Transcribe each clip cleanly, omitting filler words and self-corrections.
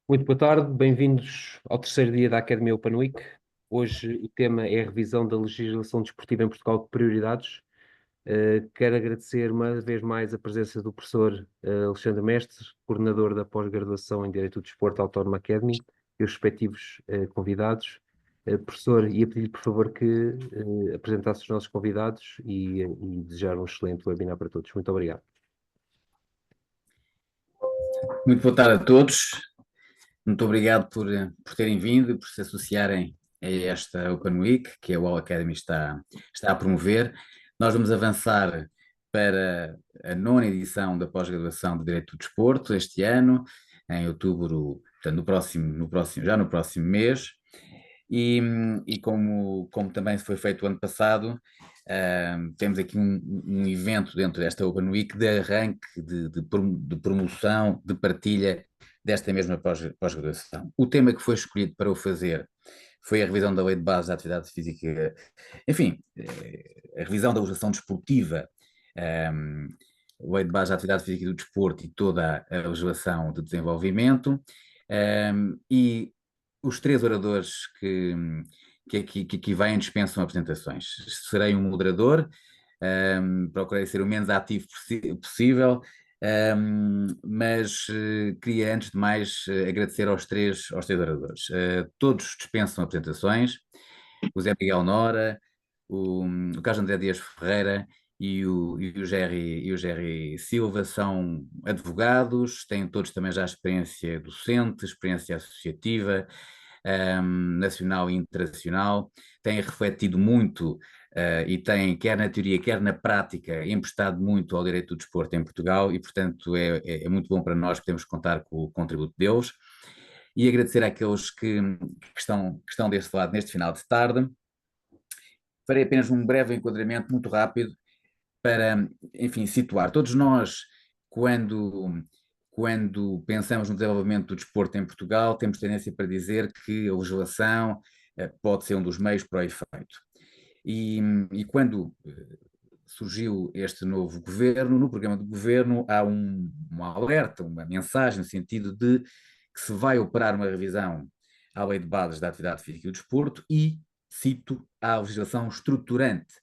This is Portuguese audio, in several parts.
Muito boa tarde, bem-vindos ao terceiro dia da Academy Open Week. Hoje o tema é a revisão da legislação desportiva em Portugal de prioridades. Quero agradecer uma vez mais a presença do professor Alexandre Mestre, coordenador da pós-graduação em Direito do Desporto Autónoma Academy, e os respectivos convidados. Professor, ia pedir por favor que apresentasse os nossos convidados e desejar um excelente webinar para todos. Muito obrigado. Muito boa tarde a todos. Muito obrigado por terem vindo e por se associarem a esta Open Week que a All Academy está a promover. Nós vamos avançar para a 9ª edição da pós-graduação de Direito do Desporto este ano, em outubro, portanto, já no próximo mês. E como também foi feito o ano passado, temos aqui um evento dentro desta Open Week de arranque, de promoção, de partilha desta mesma pós-graduação. O tema que foi escolhido para o fazer foi a revisão da Lei de Base da Atividade Física, enfim, a revisão da legislação desportiva, a Lei de Base da Atividade Física e do Desporto e toda a legislação de desenvolvimento, e os três oradores que aqui vêm dispensam apresentações. Serei um moderador, procurei ser o menos ativo possível, mas queria antes de mais agradecer aos três oradores. Todos dispensam apresentações, o Zé Miguel Nora, o Carlos André Dias Ferreira e o Jerry Silva são advogados, têm todos também já experiência docente, experiência associativa, nacional e internacional, têm refletido muito e têm, quer na teoria, quer na prática, emprestado muito ao direito do desporto em Portugal e, portanto, é muito bom para nós podermos contar com o contributo deles. E agradecer àqueles que estão deste lado neste final de tarde. Farei apenas um breve enquadramento muito rápido para, enfim, situar. Todos nós, quando pensamos no desenvolvimento do desporto em Portugal, temos tendência para dizer que a legislação pode ser um dos meios para o efeito. E quando surgiu este novo governo, no programa do governo há um alerta, uma mensagem no sentido de que se vai operar uma revisão à Lei de Bases da Atividade Física e do Desporto e, cito, à legislação estruturante,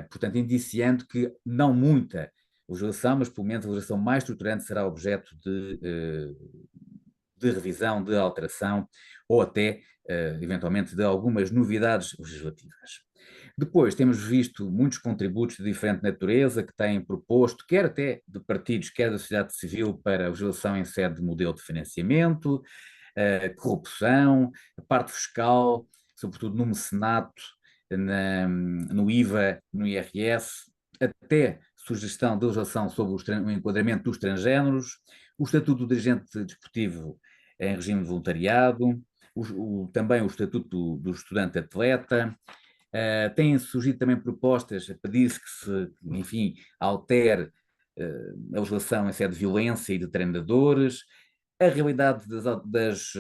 portanto, indiciando que não muita legislação, mas pelo menos a legislação mais estruturante será objeto de revisão, de alteração ou até, eventualmente, de algumas novidades legislativas. Depois temos visto muitos contributos de diferente natureza que têm proposto, quer até de partidos, quer da sociedade civil, para a legislação em sede de modelo de financiamento, corrupção, a parte fiscal, sobretudo no mecenato, no IVA, no IRS, até sugestão de legislação sobre o enquadramento dos transgêneros, o estatuto do dirigente desportivo em regime de voluntariado, também o estatuto do estudante atleta. Têm surgido também propostas a pedir-se que se, enfim, altere a legislação em sede de violência e de treinadores. A realidade das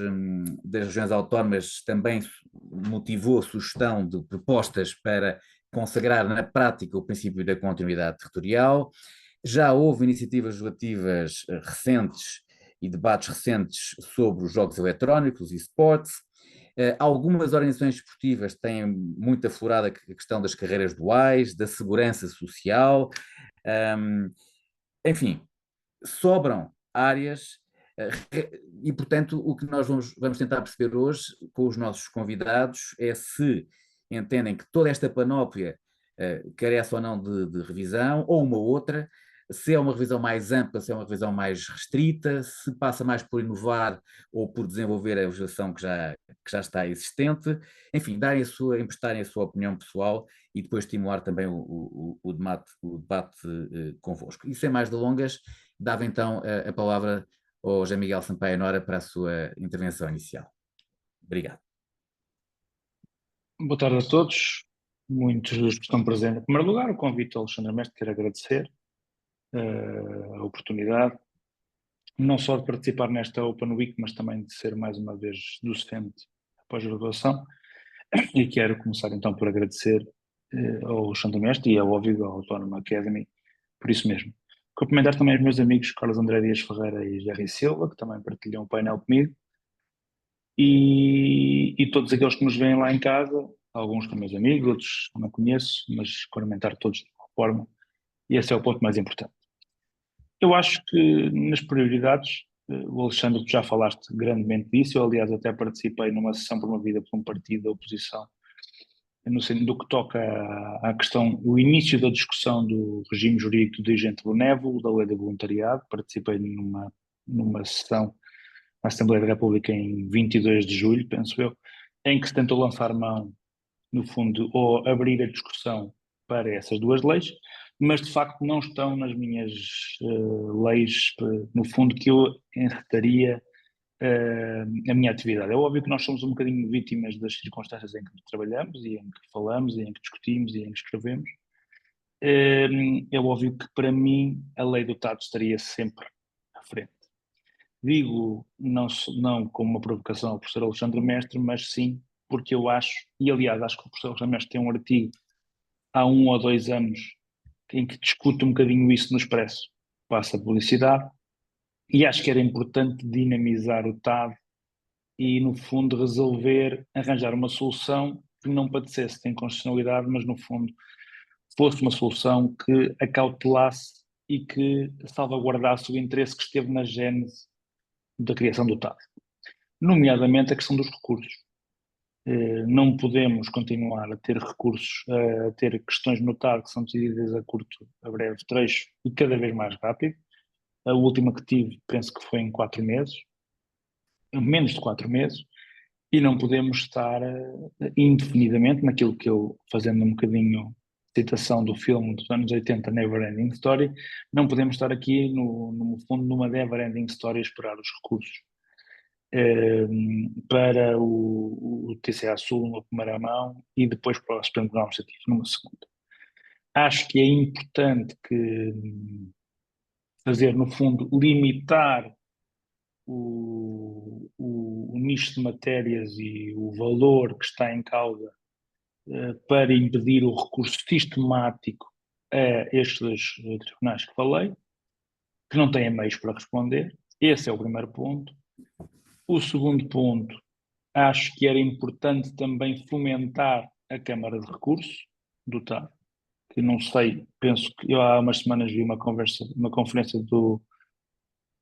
regiões autónomas também motivou a sugestão de propostas para consagrar na prática o princípio da continuidade territorial. Já houve iniciativas legislativas recentes e debates recentes sobre os jogos eletrónicos e esportes. Algumas organizações esportivas têm muito aflorado a questão das carreiras duais, da segurança social. Enfim, sobram áreas e, portanto, o que nós vamos tentar perceber hoje com os nossos convidados é se entendem que toda esta panóplia carece ou não de revisão, ou uma outra, se é uma revisão mais ampla, se é uma revisão mais restrita, se passa mais por inovar ou por desenvolver a legislação que já está existente, enfim, emprestarem a sua opinião pessoal e depois estimular também o debate convosco. E sem mais delongas, dava então a palavra ao José Miguel Sampaio Nora para a sua intervenção inicial. Obrigado. Boa tarde a todos, muitos dos que estão presentes. Em primeiro lugar, o convite ao Alexandre Mestre, quero agradecer a oportunidade, não só de participar nesta Open Week, mas também de ser mais uma vez docente após a graduação. E quero começar então por agradecer ao Alexandre Mestre e, é óbvio, ao Autónoma Academy por isso mesmo. Cumprimentar também os meus amigos Carlos André Dias Ferreira e Jerry Silva, que também partilham o painel comigo, e todos aqueles que nos veem lá em casa, alguns são meus amigos, outros não conheço, mas cumprimentar todos de alguma forma, e esse é o ponto mais importante. Eu acho que nas prioridades, o Alexandre, tu já falaste grandemente disso, eu aliás até participei numa sessão promovida por um partido da oposição, no sentido do que toca à questão, o início da discussão do regime jurídico do dirigente benévolo, da lei do voluntariado. Participei numa sessão na Assembleia da República em 22 de julho, penso eu, em que se tentou lançar mão, no fundo, ou abrir a discussão para essas duas leis, mas de facto não estão nas minhas leis, no fundo, que eu enretaria a minha atividade. É óbvio que nós somos um bocadinho vítimas das circunstâncias em que trabalhamos e em que falamos e em que discutimos e em que escrevemos. É óbvio que para mim a lei do Estado estaria sempre à frente. Digo não como uma provocação ao professor Alexandre Mestre, mas sim porque eu acho, e aliás acho que o professor Alexandre Mestre tem um artigo há 1 ou 2 anos em que discute um bocadinho isso no Expresso, passa a publicidade, e acho que era importante dinamizar o TAD e, no fundo, arranjar uma solução que não padecesse de inconstitucionalidade, mas, no fundo, fosse uma solução que acautelasse e que salvaguardasse o interesse que esteve na gênese da criação do TAD, nomeadamente a questão dos recursos. Não podemos continuar a ter recursos, a ter questões no TAD que são decididas a breve trecho e cada vez mais rápido. A última que tive, penso que foi em 4 meses, menos de 4 meses, e não podemos estar indefinidamente naquilo que eu, fazendo um bocadinho citação do filme dos anos 80, Never Ending Story, não podemos estar aqui, no fundo, numa Never Ending Story a esperar os recursos para o TCA Sul numa primeira mão e depois para o Supremo Tribunal Administrativo numa segunda. Acho que é importante fazer, no fundo, limitar o nicho de matérias e o valor que está em causa para impedir o recurso sistemático a estes tribunais que falei, que não têm meios para responder. Esse é o primeiro ponto. O segundo ponto, acho que era importante também fomentar a Câmara de Recursos do TAD, que não sei, penso que eu há umas semanas vi uma conferência do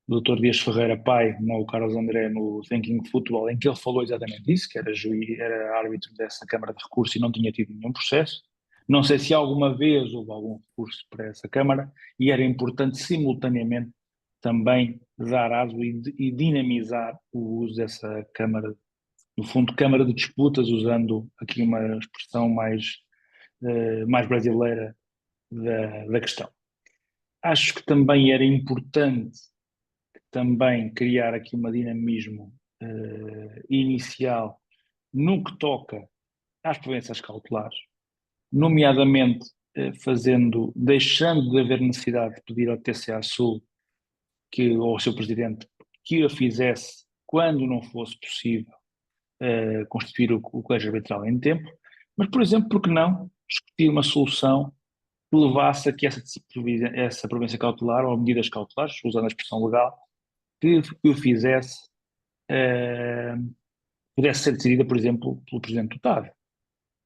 Dr. Dias Ferreira Pai, não o Carlos André, no Thinking Football, em que ele falou exatamente disso, que era era árbitro dessa Câmara de Recursos e não tinha tido nenhum processo. Não sei se alguma vez houve algum recurso para essa Câmara, e era importante simultaneamente também dar aso e dinamizar o uso dessa Câmara, no fundo, Câmara de Disputas, usando aqui uma expressão mais brasileira da questão. Acho que também era importante também criar aqui um dinamismo inicial no que toca às prevenções cautelares, nomeadamente deixando de haver necessidade de pedir ao TCA Sul ou ao seu presidente que a fizesse quando não fosse possível constituir o colégio arbitral em tempo, mas, por exemplo, por que não discutir uma solução que levasse a que essa prevenção cautelar ou medidas cautelares, usando a expressão legal, que o fizesse, pudesse ser decidida, por exemplo, pelo Presidente do TAD,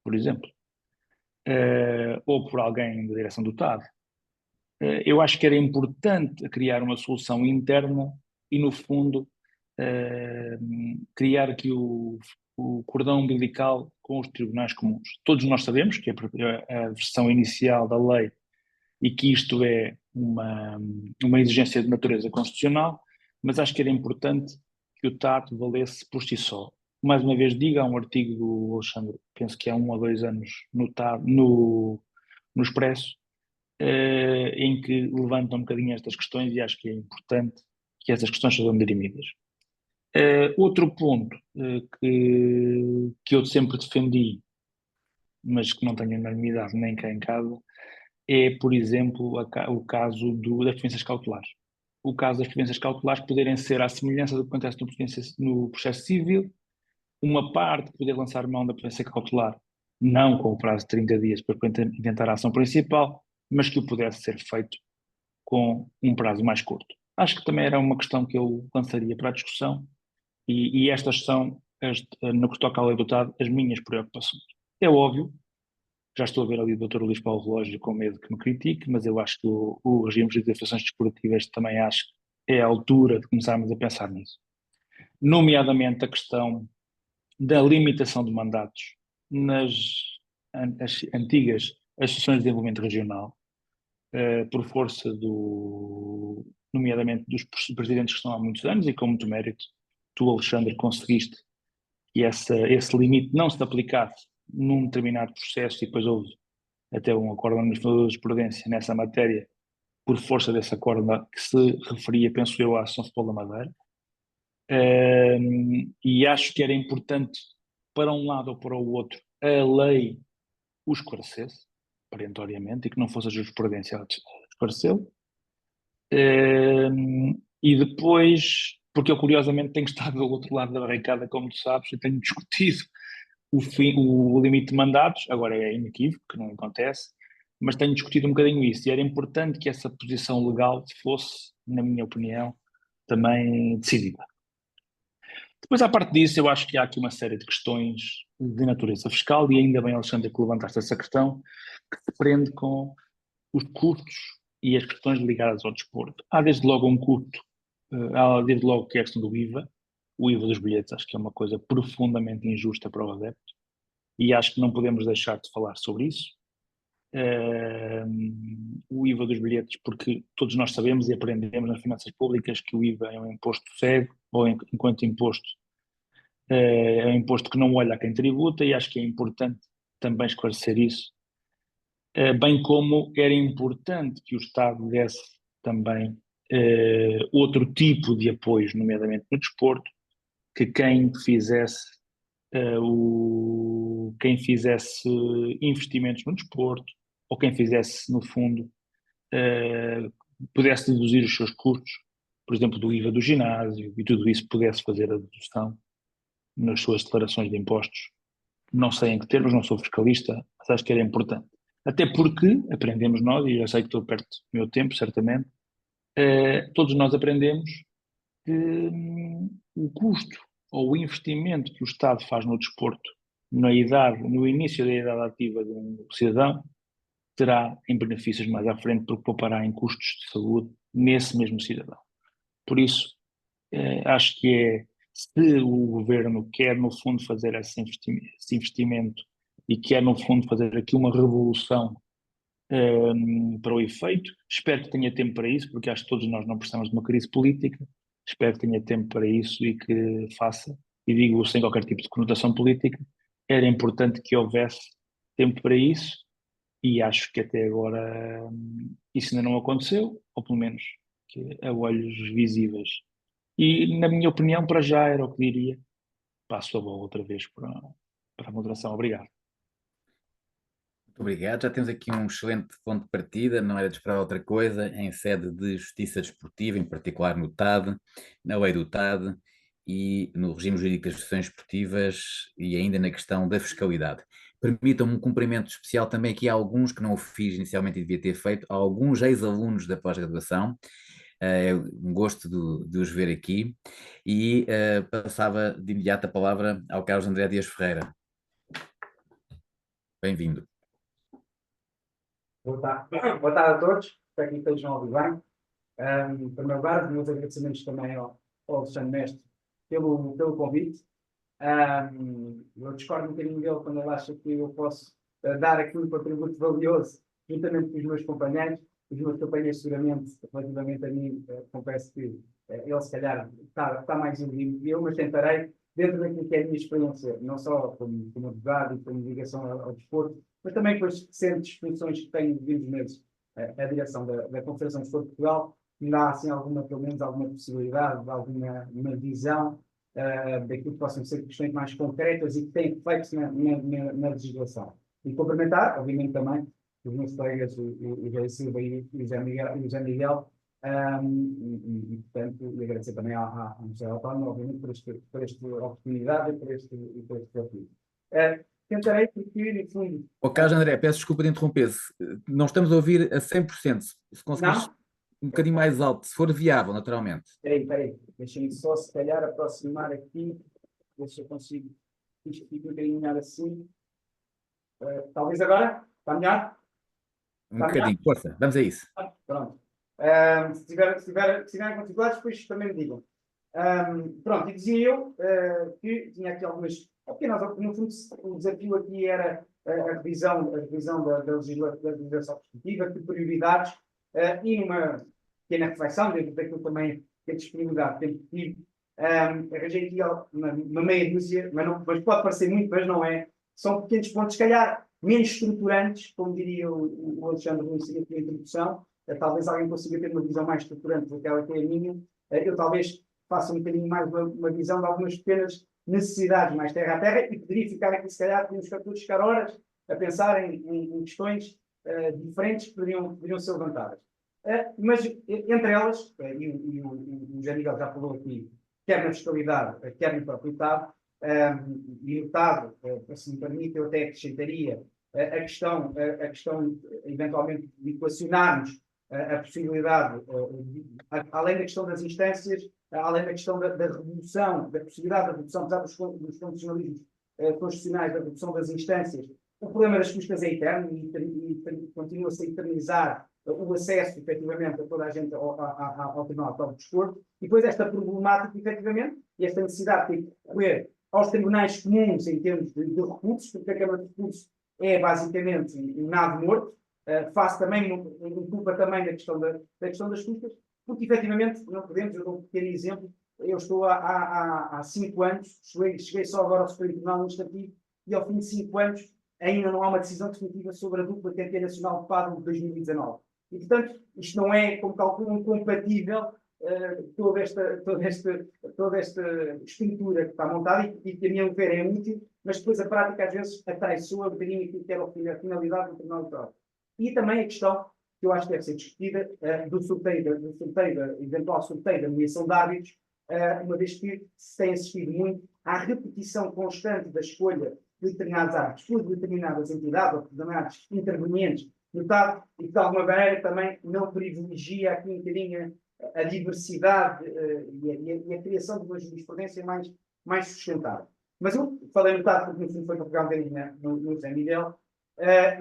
por exemplo, ou por alguém da direção do TAD. Eu acho que era importante criar uma solução interna e, no fundo, criar aqui o cordão umbilical com os tribunais comuns. Todos nós sabemos que a versão inicial da lei e que isto é uma exigência de natureza constitucional, mas acho que era importante que o TAD valesse por si só. Mais uma vez, diga, há um artigo do Alexandre, penso que há 1 ou 2 anos, no Expresso, em que levanta um bocadinho estas questões, e acho que é importante que essas questões sejam dirimidas. Outro ponto que eu sempre defendi, mas que não tenho unanimidade nem cá em casa, é, por exemplo, o caso das prevenções cautelares. O caso das prevenções cautelares poderem ser à semelhança do que acontece no processo civil, uma parte poder lançar mão da prevenção cautelar, não com o prazo de 30 dias para intentar a ação principal, mas que o pudesse ser feito com um prazo mais curto. Acho que também era uma questão que eu lançaria para a discussão e estas são, no que toca à lei do TAD, as minhas preocupações. É óbvio, já estou a ver ali o Dr. Luís Paulo Relógio com medo que me critique, mas eu acho que o regime de associações desportivas também acho que é a altura de começarmos a pensar nisso. Nomeadamente a questão da limitação de mandatos nas as antigas associações de desenvolvimento regional, por força nomeadamente dos presidentes que estão há muitos anos e com muito mérito, tu, Alexandre, conseguiste que esse limite não se aplicasse num determinado processo e depois houve até um acordo na jurisprudência nessa matéria, por força desse acordo que se referia, penso eu, à Associação de Futebol da Madeira. E acho que era importante, para um lado ou para o outro, a lei o esclarecesse, perentoriamente, e que não fosse a jurisprudência a esclarecê-lo. E depois, porque eu curiosamente tenho estado do outro lado da barricada, como tu sabes, e tenho discutido o limite de mandatos, agora é inequívoco, que não acontece, mas tenho discutido um bocadinho isso, e era importante que essa posição legal fosse, na minha opinião, também decidida. Depois, à parte disso, eu acho que há aqui uma série de questões de natureza fiscal, e ainda bem, Alexandre, que levantaste essa questão, que se prende com os custos e as questões ligadas ao desporto. Há desde logo um custo, há desde logo que é a questão do IVA, o IVA dos bilhetes, acho que é uma coisa profundamente injusta para o adepto, e acho que não podemos deixar de falar sobre isso. O IVA dos bilhetes, porque todos nós sabemos e aprendemos nas finanças públicas que o IVA é um imposto cego, ou enquanto imposto, é um imposto que não olha a quem tributa, e acho que é importante também esclarecer isso, bem como era importante que o Estado desse também outro tipo de apoios, nomeadamente no desporto, que quem fizesse investimentos no desporto, ou quem fizesse, no fundo, pudesse deduzir os seus custos, por exemplo, do IVA do ginásio, e tudo isso pudesse fazer a dedução nas suas declarações de impostos. Não sei em que termos, não sou fiscalista, mas acho que era importante. Até porque aprendemos nós, e eu sei que estou perto do meu tempo, certamente, todos nós aprendemos que o custo ou o investimento que o Estado faz no desporto no início da idade ativa de um cidadão, terá em benefícios mais à frente, porque poupará em custos de saúde nesse mesmo cidadão. Por isso, acho que se o governo quer, no fundo, fazer esse investimento e quer, no fundo, fazer aqui uma revolução para o efeito, espero que tenha tempo para isso, porque acho que todos nós não precisamos de uma crise política, espero que tenha tempo para isso e que faça, e digo sem qualquer tipo de conotação política, era importante que houvesse tempo para isso, e acho que até agora isso ainda não aconteceu, ou pelo menos que a olhos visíveis. E, na minha opinião, para já era o que diria. Passo a bola outra vez para a moderação. Obrigado. Muito obrigado. Já temos aqui um excelente ponto de partida, não era de esperar outra coisa, em sede de justiça desportiva, em particular no TAD, na lei do TAD e no regime jurídico das associações esportivas e ainda na questão da fiscalidade. Permitam-me um cumprimento especial também aqui a alguns que não o fiz inicialmente e devia ter feito, a alguns ex-alunos da pós-graduação. É um gosto de os ver aqui e passava de imediato a palavra ao Carlos André Dias Ferreira. Bem-vindo. Boa tarde a todos, espero que estejam a ouvir bem. Em primeiro lugar, os meus agradecimentos também ao Alexandre Mestre pelo convite. Eu discordo um bocadinho dele quando ele acha que eu posso dar aqui um contributo valioso juntamente com os meus companheiros. Os meus companheiros, seguramente, relativamente a mim, confesso que ele, se calhar, está mais iludido que eu, mas tentarei, dentro daquilo que é a minha experiência, não só como advogado e como ligação ao desporto, mas também com as recentes funções que tenho de 20 meses, a direção da Confederação de Desporto de Portugal, me dá, assim, pelo menos alguma possibilidade, alguma visão daquilo que possam ser questões mais concretas e que têm efeitos na legislação. E complementar, obviamente, também os meus colegas, o José Silva e o José Miguel, e portanto, e agradecer também ao José Autónomo, obviamente, por esta oportunidade e por este desafio. Tentarei, porque, no fundo... Carlos André, peço desculpa de interromper-se. Não estamos a ouvir a 100%. Se conseguires... um bocadinho mais alto, se for viável, naturalmente. Espera aí. Deixem-me só, se calhar, aproximar aqui. Ver se eu consigo. Isto fica um bocadinho melhor assim. Talvez agora? Está melhor? Um bocadinho, força, vamos a isso. Pronto. Se tiverem com dificuldades, depois também me digam. Pronto, e dizia eu que tinha aqui algumas. Porque nós, no fundo, o desafio aqui era a revisão da legislação constitutiva, de prioridades, e numa pequena reflexão, dentro daquilo também que a disponibilidade tem pedido, arranjei aqui uma meia dúzia, mas pode parecer muito, mas não é. São pequenos pontos, se calhar menos estruturantes, como diria o Alexandre no início da introdução. Talvez alguém consiga ter uma visão mais estruturante daquela que é a minha. Eu talvez faça um bocadinho mais uma visão de algumas pequenas necessidades mais terra a terra, e poderia ficar aqui, se calhar, podíamos ficar horas a pensar em questões diferentes que poderiam ser levantadas. Mas, entre elas, e o José Miguel já falou aqui, quer na fiscalidade, quer no próprio Estado, e o Estado, se me permite, eu até acrescentaria a questão, eventualmente, de equacionarmos a possibilidade, além da questão das instâncias, além da questão da redução, da possibilidade da redução, apesar dos condicionalismos constitucionais, da redução das instâncias, o problema das custas é eterno e continua-se a eternizar o acesso, efetivamente, a toda a gente ao Tribunal de Desporto. E depois esta problemática, efetivamente, e esta necessidade de recorrer aos tribunais comuns em termos de recursos, porque a Câmara de Recursos é basicamente um nado morto, face também, culpa também da questão das custas, porque efetivamente não podemos, eu dou um pequeno exemplo, eu estou há 5 anos, cheguei só agora ao Supremo Tribunal Administrativo, e ao fim de 5 anos ainda não há uma decisão definitiva sobre a dupla campeã nacional de pádel de 2019. E, portanto, isto não é, como calculo, incompatível toda esta estrutura que está montada e que, a meu ver, é útil, mas depois a prática às vezes atraiçoa um bocadinho aquilo que era a finalidade do Tribunal Eleitoral. E também a questão que eu acho que deve ser discutida do eventual sorteio da nomeação de árbitros, uma vez que se tem assistido muito à repetição constante da escolha de determinados árbitros por determinadas entidades ou por determinados intervenientes no Estado, e que de alguma maneira também não privilegia aqui um bocadinho a diversidade e a criação de uma jurisprudência mais sustentável. Mas eu falei no Estado porque no fundo foi para pegar um bocadinho no José Miguel,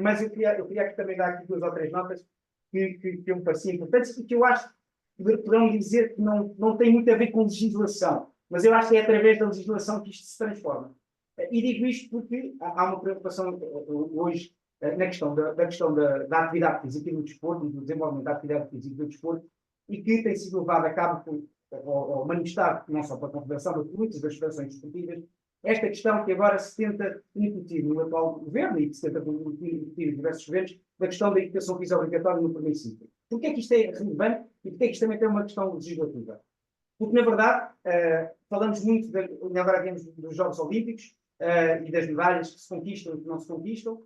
mas eu queria também dar aqui 2 ou 3 notas que eu me pareciam importantes e que eu acho que poderão dizer que não tem muito a ver com legislação, mas eu acho que é através da legislação que isto se transforma. E digo isto porque há uma preocupação hoje na questão da atividade física e do desporto, e do desenvolvimento da atividade física e do desporto, e que tem sido levado a cabo ou manifestado não só pela Confederação, mas por muitas das federações desportivas, esta questão que agora se tenta incutir no atual governo e que se tenta incutir em diversos governos, da questão da educação física obrigatória no primeiro ciclo. Porquê é que isto é relevante e porquê é que isto também tem uma questão legislativa? Porque, na verdade, falamos muito, agora vemos dos Jogos Olímpicos e das medalhas que se conquistam e que não se conquistam,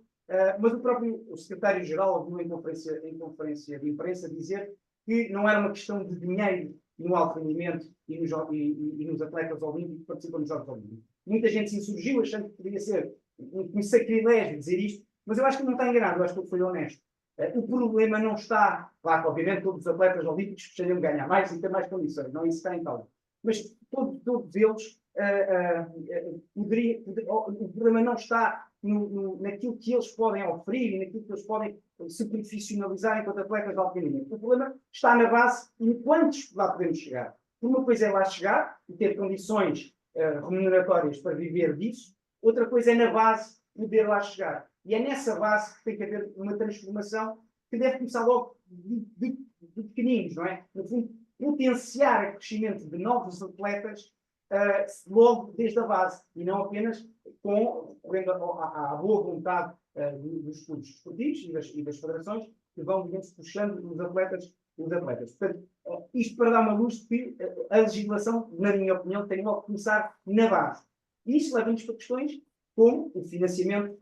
mas o próprio secretário-geral ouviu em conferência de imprensa dizer que não era uma questão de dinheiro no alto rendimento e nos atletas olímpicos que participam nos Jogos Olímpicos. Muita gente se insurgiu achando que poderia ser um sacrilégio dizer isto, mas eu acho que não está enganado, eu acho que ele foi honesto. O problema não está, claro que obviamente todos os atletas olímpicos gostariam de ganhar mais e ter mais condições, não isso está em causa. Mas todos eles, o problema não está naquilo que eles podem oferir e naquilo que eles podem se profissionalizar enquanto atletas de alto rendimento. O problema está na base em quantos lá podemos chegar. Uma coisa é lá chegar e ter condições remuneratórias para viver disso, outra coisa é na base poder lá chegar. E é nessa base que tem que haver uma transformação que deve começar logo de pequeninos, não é? No fundo, potenciar o crescimento de novos atletas logo desde a base e não apenas recorrendo à boa vontade dos clubes esportivos e das federações que vão, digamos, puxando os atletas. Portanto, isto para dar uma luz de que a legislação, na minha opinião, tem logo que começar na base. E isso leva-nos para questões como o financiamento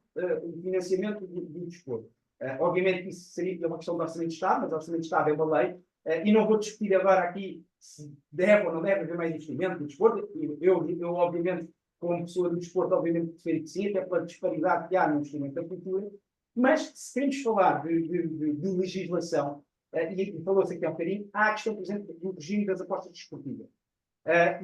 do desporto. Obviamente que isso seria uma questão do Orçamento de Estado, mas o Orçamento de Estado é uma lei, e não vou discutir agora aqui se deve ou não deve haver mais investimento no desporto. Eu obviamente, como pessoa do desporto, obviamente defendo que sim, até pela disparidade que há no investimento da cultura, mas se queremos falar de legislação, e falou-se aqui há um bocadinho, há a questão, por exemplo, do regime das apostas desportivas.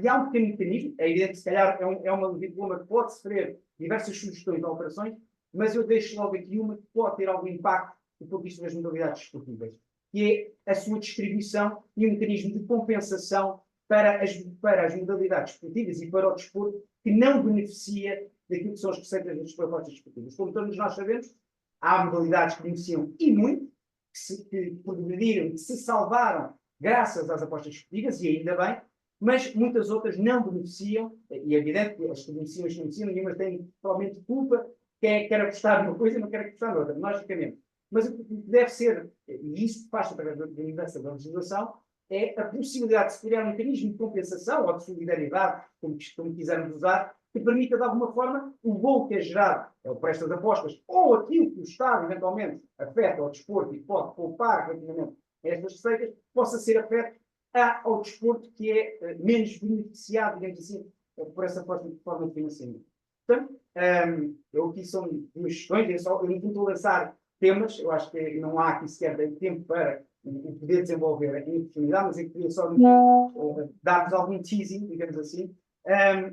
E há um pequeno mecanismo, é evidente que se calhar é uma diploma que pode sofrer diversas sugestões ou alterações, mas eu deixo logo aqui uma que pode ter algum impacto do ponto de vista das modalidades desportivas, que é a sua distribuição e o mecanismo de compensação para as modalidades desportivas e para o desporto que não beneficia daquilo que são as receitas das propostas desportivas. Como todos nós sabemos, há modalidades que beneficiam e muito, que progrediram, que se salvaram graças às apostas desportivas, e ainda bem, mas muitas outras não beneficiam, e é evidente que as que beneficiam, nenhuma têm provavelmente culpa, quer apostar numa coisa e não quer apostar noutra, logicamente. Mas o que deve ser, e isso passa através da mudança da legislação, é a possibilidade de se criar um mecanismo de compensação ou de solidariedade, como quisermos usar, que permita, de alguma forma, o bolo que é gerado por estas apostas, ou aquilo que o Estado, eventualmente, afeta ao desporto e pode poupar relativamente a estas receitas, possa ser afeto ao desporto que é menos beneficiado, digamos assim, por essa forma de financiamento. Portanto, eu aqui são duas questões, eu não vou lançar temas, eu acho que não há aqui sequer tempo para o poder desenvolver em profundidade, mas eu queria só dar-vos algum teasing, digamos assim.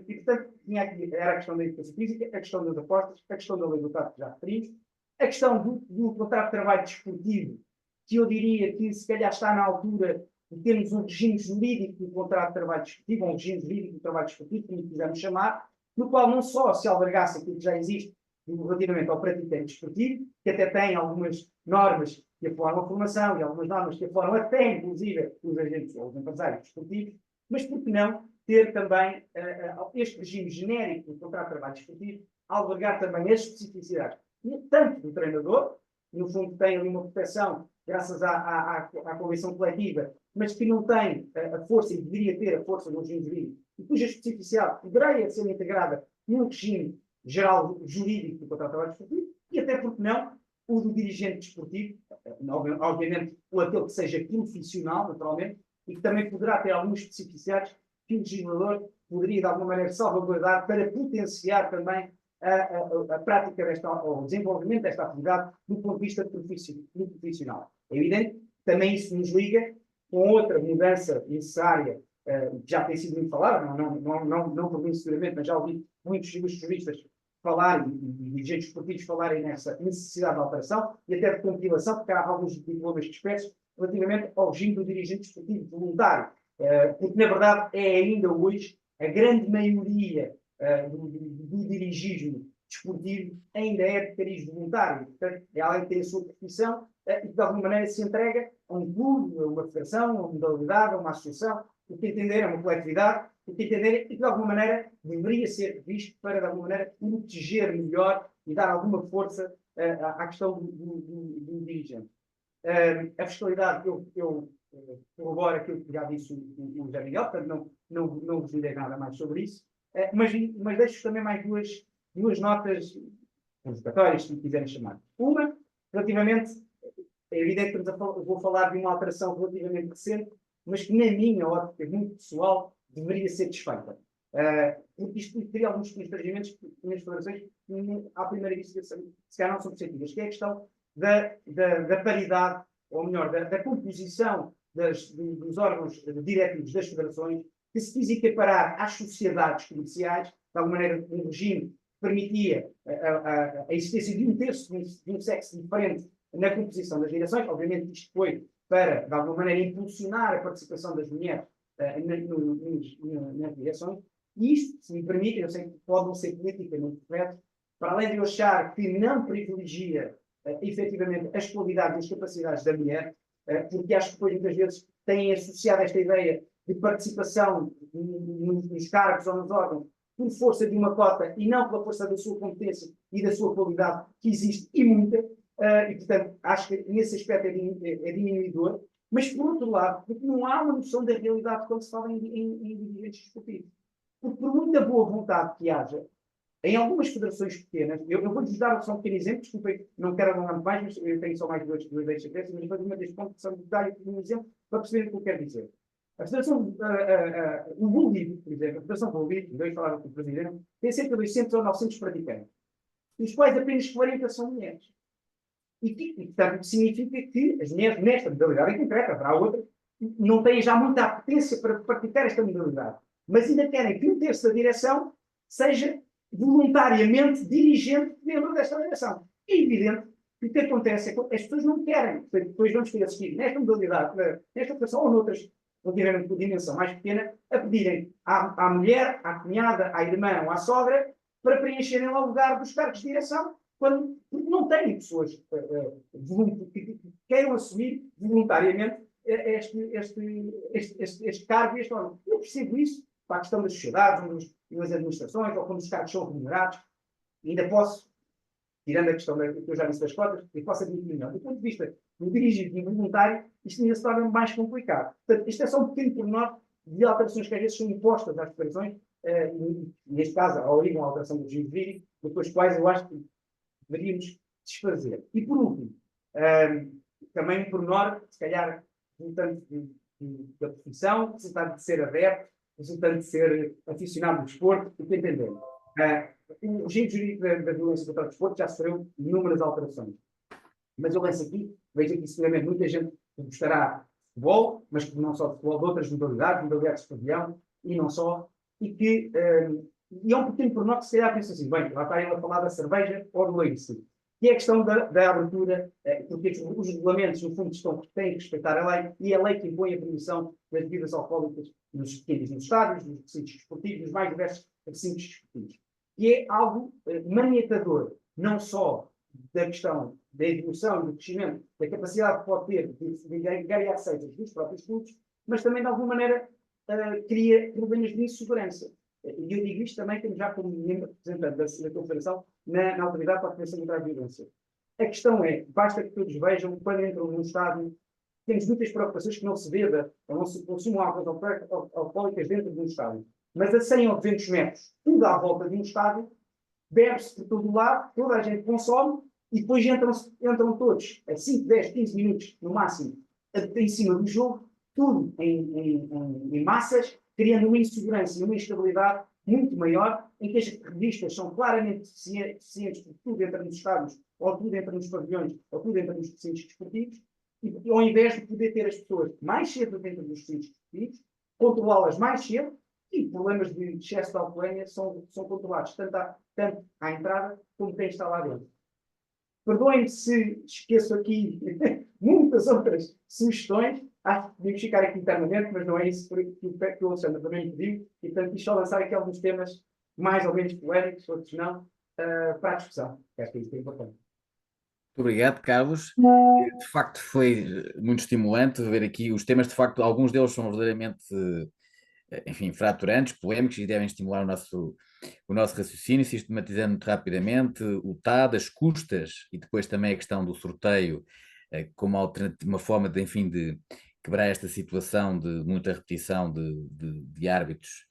E, portanto, tinha aqui, era a questão da educação física, a questão das apostas, a questão da lei do trato que já referimos, a questão do contrato de trabalho desportivo, que eu diria que se calhar está na altura de termos um regime jurídico do contrato de trabalho desportivo, um regime jurídico do trabalho desportivo, como quisermos chamar, no qual não só se albergasse aquilo que já existe relativamente ao praticante desportivo, que até tem algumas normas que afloram a formação e algumas normas que afloram até, inclusive, os agentes ou os empresários desportivos, mas por que não ter também este regime genérico do contrato de trabalho desportivo, albergar também as especificidades, tanto do treinador, que no fundo tem ali uma proteção graças à convenção coletiva, mas que não tem a força e deveria ter a força do regime jurídico, e cuja especificidade poderia ser integrada num regime geral jurídico do contrato de trabalho desportivo, e até porque não o do dirigente desportivo, obviamente o aquele que seja profissional, naturalmente, e que também poderá ter algumas especificidades que o legislador poderia, de alguma maneira, salvaguardar para potenciar também a prática ou o desenvolvimento desta atividade do ponto de vista profissional. É evidente, também isso nos liga com outra mudança necessária, que já tem sido muito falada, não por mim seguramente, mas já ouvi muitos juristas falarem e dirigentes esportivos falarem nessa necessidade de alteração e até de compilação, porque há alguns diplomas dispersos relativamente ao regime do dirigente esportivo voluntário, porque na verdade é ainda hoje a grande maioria do dirigismo desportivo ainda é de cariz voluntário, portanto é alguém que tem a sua profissão e que de alguma maneira se entrega a um clube, a uma federação, a uma modalidade, a uma associação, o que entender é uma coletividade, o que entender e que de alguma maneira deveria ser visto para de alguma maneira proteger melhor e dar alguma força à questão do dirigente. A fiscalidade, eu corroboro aquilo que já disse o José Miguel, portanto não vos direi nada mais sobre isso, mas deixo também mais duas notas provocatórias, se me quiserem chamar. Uma, relativamente, é evidente que vou falar de uma alteração relativamente recente, mas que na minha ótica muito pessoal deveria ser desfeita. Porque isto teria alguns constrangimentos que nas federações, à primeira vista, se calhar não são perceptíveis, que é a questão da paridade, ou melhor, da composição dos órgãos diretivos das federações, que se quis equiparar às sociedades comerciais, de alguma maneira um regime que permitia a existência de um terço de um sexo diferente na composição das direções. Obviamente isto foi para, de alguma maneira, impulsionar a participação das mulheres nas direções. E isto, se me permitem, eu sei que pode não ser politicamente correto, para além de eu achar que não privilegia efetivamente as qualidades e as capacidades da mulher, porque acho que depois muitas vezes têm associado esta ideia de participação nos cargos ou nos órgãos por força de uma cota e não pela força da sua competência e da sua qualidade, que existe e muita, e portanto acho que nesse aspecto é diminuidor, mas por outro lado, porque não há uma noção da realidade quando se fala em dirigentes desportivos. Porque por muita boa vontade que haja, em algumas federações pequenas, eu vou-lhes dar só um pequeno exemplo, desculpem, não quero alongar mais, mas eu tenho só mais dois deixas dessas, mas vou dar deste ponto, só dar um exemplo para perceberem o que eu quero dizer. A Federação, o Bolívia, por exemplo, a Federação Bolívia, dois falaram com o Presidente, tem cerca de 800 ou 900 praticantes, dos quais apenas 40 são mulheres. Portanto, significa que as mulheres, nesta modalidade em concreto, haverá outra, não têm já muita apetência para praticar esta modalidade, mas ainda querem que um terço da direção seja voluntariamente dirigente dentro desta direção. É evidente que o que acontece é que as pessoas não querem, depois vamos ter assistido nesta modalidade, nesta operação ou noutras, relativamente com dimensão mais pequena, a pedirem à mulher, à cunhada, à irmã ou à sogra para preencherem lá o lugar dos cargos de direção, quando não têm pessoas que queiram assumir voluntariamente este cargo e este órgão. Eu percebo isso para a questão das sociedades, nas administrações, ou quando os cargos são remunerados. Ainda posso, tirando a questão que eu já disse das cotas, eu posso admitir melhor. Do ponto de vista do dirigido e do voluntário, isto ainda se torna mais complicado. Portanto, isto é só um pequeno pormenor de alterações que às vezes são impostas às federações, neste caso, ao obrigam a alteração do regime jurídico, depois quais eu acho que deveríamos desfazer. E por último, também um pormenor, se calhar, resultante da profissão, resultante de ser adepto, resultante de ser aficionado do desporto, o que entendemos. O regime jurídico da violência contra o desporto já sofreu inúmeras alterações. Mas eu lanço aqui, vejo aqui seguramente muita gente que gostará de futebol, mas que não só de futebol, de outras modalidades de pavilhão, e não só, e que e é um pequeno pormenor que se calhar pensa assim, bem, lá está ele a falar da cerveja ou do leite, que é a questão da abertura, porque os regulamentos, no fundo, têm que respeitar a lei, e a lei que impõe a proibição das bebidas alcoólicas nos estádios, nos recintos desportivos, nos mais diversos recintos desportivos. E é algo maniatador, não só da questão da evolução e do crescimento, da capacidade que pode ter de angariar receitas dos próprios clubes, mas também, de alguma maneira, cria problemas de insegurança. E eu digo isto também, temos já como representante da Confederação na Autoridade para a Prevenção contra a Violência. A questão é, basta que todos vejam, quando entram num estádio, temos muitas preocupações que não se beba, ou não se consumam águas alcoólicas dentro de um estádio. Mas a 100 ou 200 metros, tudo à volta de um estádio, bebe-se por todo o lado, toda a gente consome, e depois entram todos, a 5, 10, 15 minutos, no máximo, em cima do jogo, tudo em massas, criando uma insegurança e uma instabilidade muito maior, em que as revistas são claramente deficientes, porque tudo entra nos estádios, ou tudo entra nos pavilhões, ou tudo entra nos recintos desportivos, e ao invés de poder ter as pessoas mais cedo dentro dos recintos desportivos, controlá-las mais cedo, e problemas de excesso de alcoolemia são controlados tanto à entrada como quem está lá dentro. Perdoem-me se esqueço aqui muitas outras sugestões, acho que podemos ficar aqui internamente, mas não é isso que o Alexandre também me pediu, e portanto quis só lançar aqui alguns temas mais ou menos polémicos, outros não, para a discussão. Acho que isso é importante. Muito obrigado, Carlos. De facto, foi muito estimulante ver aqui os temas. De facto, alguns deles são verdadeiramente, enfim, fraturantes, polémicos e devem estimular o nosso raciocínio, sistematizando muito rapidamente o TAD, as custas e depois também a questão do sorteio como uma forma de, enfim, de quebrar esta situação de muita repetição de árbitros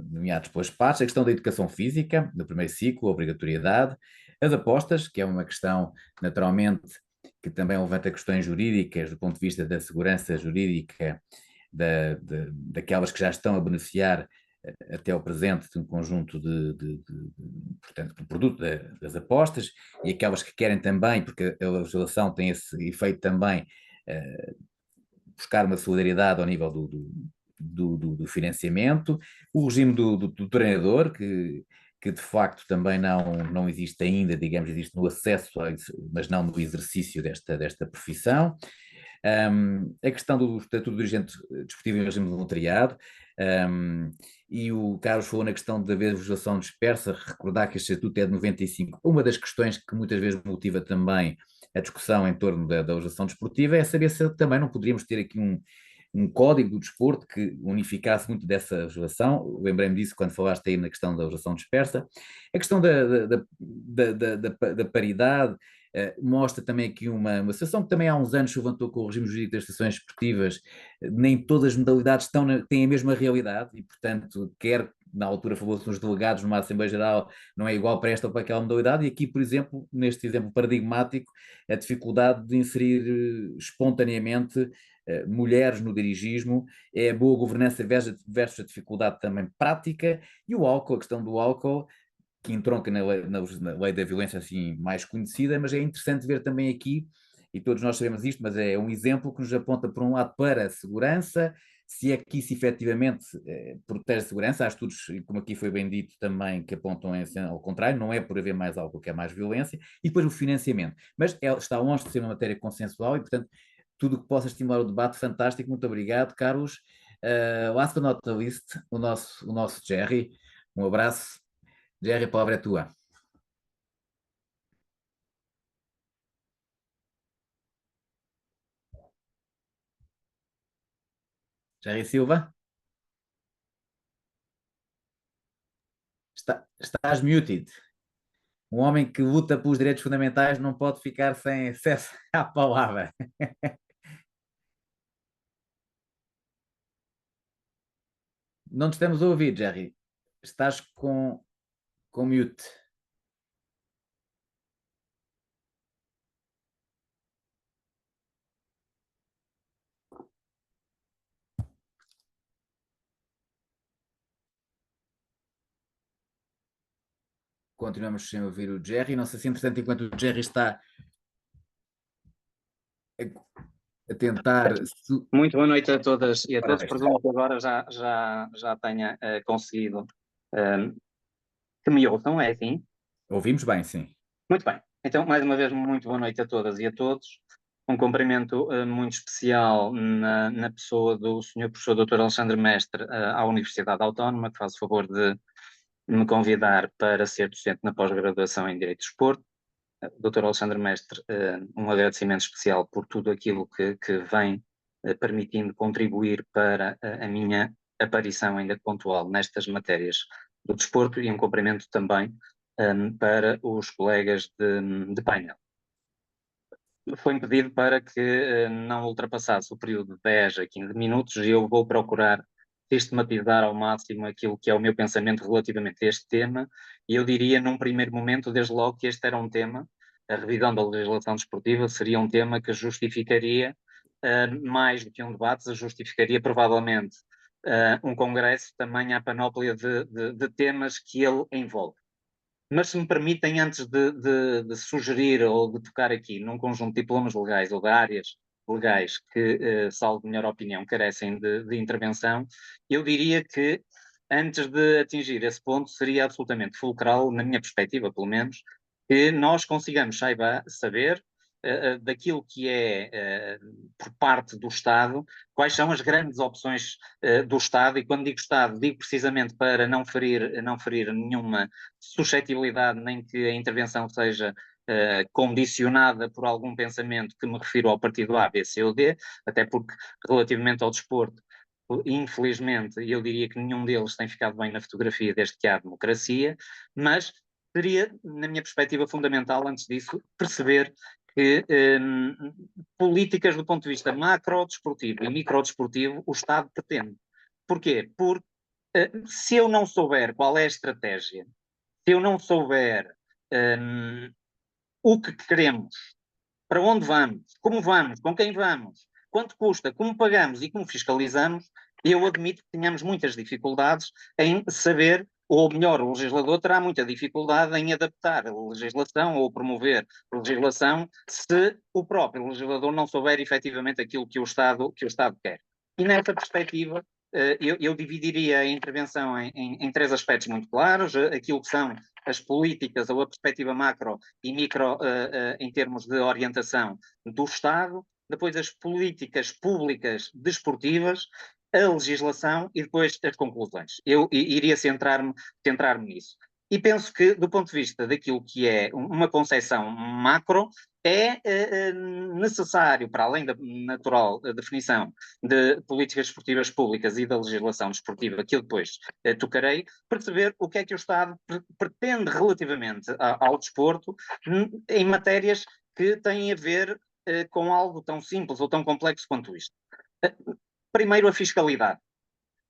nomeados pelas partes, a questão da educação física, no primeiro ciclo, a obrigatoriedade, as apostas, que é uma questão, naturalmente, que também levanta questões jurídicas, do ponto de vista da segurança jurídica, daquelas que já estão a beneficiar até ao presente de um conjunto portanto, do produto das apostas, e aquelas que querem também, porque a legislação tem esse efeito também, buscar uma solidariedade ao nível do financiamento, o regime do treinador, que de facto também não existe ainda, digamos, existe no acesso, mas não no exercício desta profissão. A questão do estatuto do dirigente desportivo em regime de voluntariado, e o Carlos falou na questão da legislação dispersa, recordar que este estatuto é de 95. Uma das questões que muitas vezes motiva também a discussão em torno da legislação desportiva é saber se também não poderíamos ter aqui um código do desporto que unificasse muito dessa legislação. Lembrei-me disso quando falaste aí na questão da legislação dispersa. A questão da paridade mostra também aqui uma situação que também há uns anos se levantou com o regime jurídico das estações esportivas. Nem todas as modalidades têm a mesma realidade e, portanto, quer na altura falou-se nos delegados numa Assembleia Geral, não é igual para esta ou para aquela modalidade, e aqui, por exemplo, neste exemplo paradigmático, a dificuldade de inserir espontaneamente mulheres no dirigismo, é a boa governança versus a dificuldade também prática, e o álcool, a questão do álcool, que entronca na lei da violência assim mais conhecida, mas é interessante ver também aqui, e todos nós sabemos isto, mas é um exemplo que nos aponta, por um lado, para a segurança, se é que isso efetivamente protege a segurança. Há estudos, como aqui foi bem dito também, que apontam ao contrário, não é por haver mais algo que é mais violência, e depois o financiamento. Mas está longe de ser uma matéria consensual e, portanto, tudo o que possa estimular o debate, fantástico. Muito obrigado, Carlos. Last but not least, o nosso Jerry. Um abraço. Jerry, a palavra é tua. Jerry Silva? Estás muted. Um homem que luta pelos direitos fundamentais não pode ficar sem acesso à palavra. Não te estamos a ouvir, Jerry. Estás com mute. Continuamos sem ouvir o Jerry. Não sei se, entretanto, enquanto o Jerry está a tentar... Muito boa noite a todas e a todos. Ora, Presumo que agora já tenha conseguido que me ouçam, é assim? Ouvimos bem, sim. Muito bem. Então, mais uma vez, muito boa noite a todas e a todos. Um cumprimento muito especial na pessoa do Sr. Professor Dr. Alexandre Mestre à Universidade Autónoma, que faz o favor de me convidar para ser docente na pós-graduação em Direito do Desporto. Dr. Alexandre Mestre, um agradecimento especial por tudo aquilo que vem permitindo contribuir para a minha aparição ainda pontual nestas matérias do desporto e um cumprimento também para os colegas de painel. Foi-me pedido para que não ultrapassasse o período de 10 a 15 minutos e eu vou procurar sistematizar ao máximo aquilo que é o meu pensamento relativamente a este tema, e eu diria num primeiro momento, desde logo, que este era um tema, a revisão da legislação desportiva seria um tema que justificaria mais do que um debate, justificaria provavelmente um congresso também à panóplia de temas que ele envolve. Mas se me permitem, antes de sugerir ou de tocar aqui num conjunto de diplomas legais ou de áreas legais que, salvo melhor opinião, carecem de intervenção, eu diria que, antes de atingir esse ponto, seria absolutamente fulcral, na minha perspectiva, pelo menos, que nós consigamos saber daquilo que é, por parte do Estado, quais são as grandes opções do Estado, e quando digo Estado, digo precisamente para não ferir nenhuma suscetibilidade, nem que a intervenção seja condicionada por algum pensamento que me refiro ao partido A, B, C ou D, até porque, relativamente ao desporto, infelizmente, eu diria que nenhum deles tem ficado bem na fotografia desde que há democracia, mas seria, na minha perspectiva, fundamental, antes disso, perceber que políticas do ponto de vista macro-desportivo e micro-desportivo o Estado pretende. Porquê? Porque se eu não souber qual é a estratégia, se eu não souber o que queremos, para onde vamos, como vamos, com quem vamos, quanto custa, como pagamos e como fiscalizamos, eu admito que tenhamos muitas dificuldades em saber, ou melhor, o legislador terá muita dificuldade em adaptar a legislação ou promover a legislação se o próprio legislador não souber efetivamente aquilo que o Estado quer. E nessa perspectiva, eu dividiria a intervenção em três aspectos muito claros: aquilo que são as políticas ou a perspectiva macro e micro em termos de orientação do Estado, depois as políticas públicas desportivas, a legislação e depois as conclusões. Eu iria centrar-me nisso. E penso que, do ponto de vista daquilo que é uma concepção macro, é necessário, para além da natural definição de políticas desportivas públicas e da legislação desportiva, que eu depois tocarei, perceber o que é que o Estado pretende relativamente ao desporto em matérias que têm a ver com algo tão simples ou tão complexo quanto isto. Primeiro, a fiscalidade.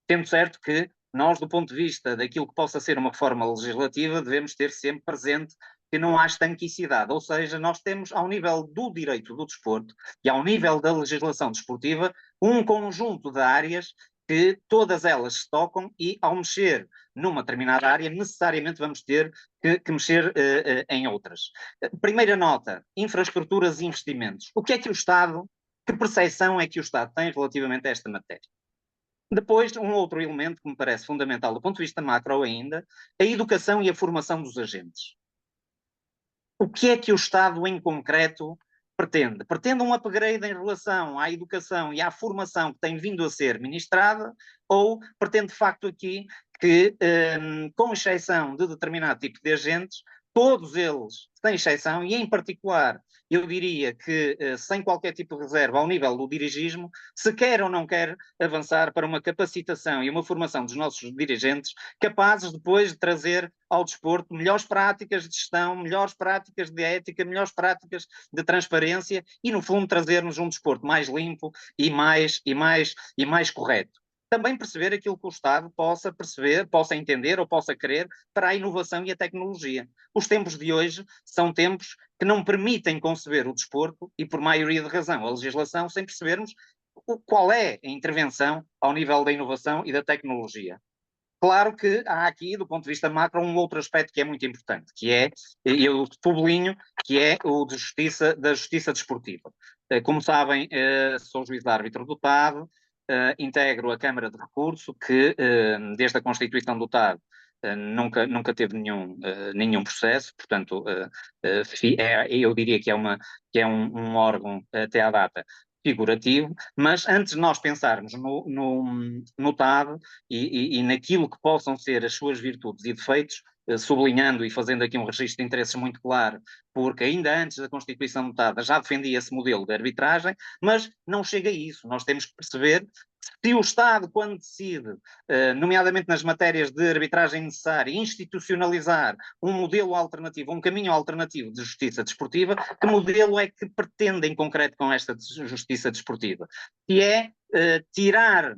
Tendo certo que nós, do ponto de vista daquilo que possa ser uma reforma legislativa, devemos ter sempre presente que não há estanquicidade, ou seja, nós temos, ao nível do direito do desporto e ao nível da legislação desportiva, um conjunto de áreas que todas elas se tocam e, ao mexer numa determinada área, necessariamente vamos ter que mexer em outras. Primeira nota, infraestruturas e investimentos. O que é que o Estado, que percepção é que o Estado tem relativamente a esta matéria? Depois, um outro elemento que me parece fundamental do ponto de vista macro ainda, a educação e a formação dos agentes. O que é que o Estado, em concreto, pretende? Pretende um upgrade em relação à educação e à formação que tem vindo a ser ministrada, ou pretende, de facto, aqui que, com exceção de determinado tipo de agentes, todos eles, sem exceção, e em particular, eu diria que, sem qualquer tipo de reserva ao nível do dirigismo, se quer ou não quer avançar para uma capacitação e uma formação dos nossos dirigentes capazes depois de trazer ao desporto melhores práticas de gestão, melhores práticas de ética, melhores práticas de transparência e, no fundo, trazermos um desporto mais limpo e mais correto. Também perceber aquilo que o Estado possa perceber, possa entender ou possa querer para a inovação e a tecnologia. Os tempos de hoje são tempos que não permitem conceber o desporto e, por maioria de razão, a legislação, sem percebermos qual é a intervenção ao nível da inovação e da tecnologia. Claro que há aqui, do ponto de vista macro, um outro aspecto que é muito importante, que é, eu sublinho, que é o da justiça desportiva. Como sabem, sou juiz de árbitro do TAD, integro a Câmara de Recurso, que desde a constituição do TAD nunca teve nenhum processo, portanto, eu diria que é um órgão, até à data, figurativo, mas antes de nós pensarmos no TAD e naquilo que possam ser as suas virtudes e defeitos, sublinhando e fazendo aqui um registro de interesses muito claro, porque ainda antes da constituição do TAD já defendia esse modelo de arbitragem, mas não chega a isso. Nós temos que perceber se o Estado, quando decide, nomeadamente nas matérias de arbitragem necessária, institucionalizar um modelo alternativo, um caminho alternativo de justiça desportiva, que modelo é que pretende em concreto com esta justiça desportiva? Que é tirar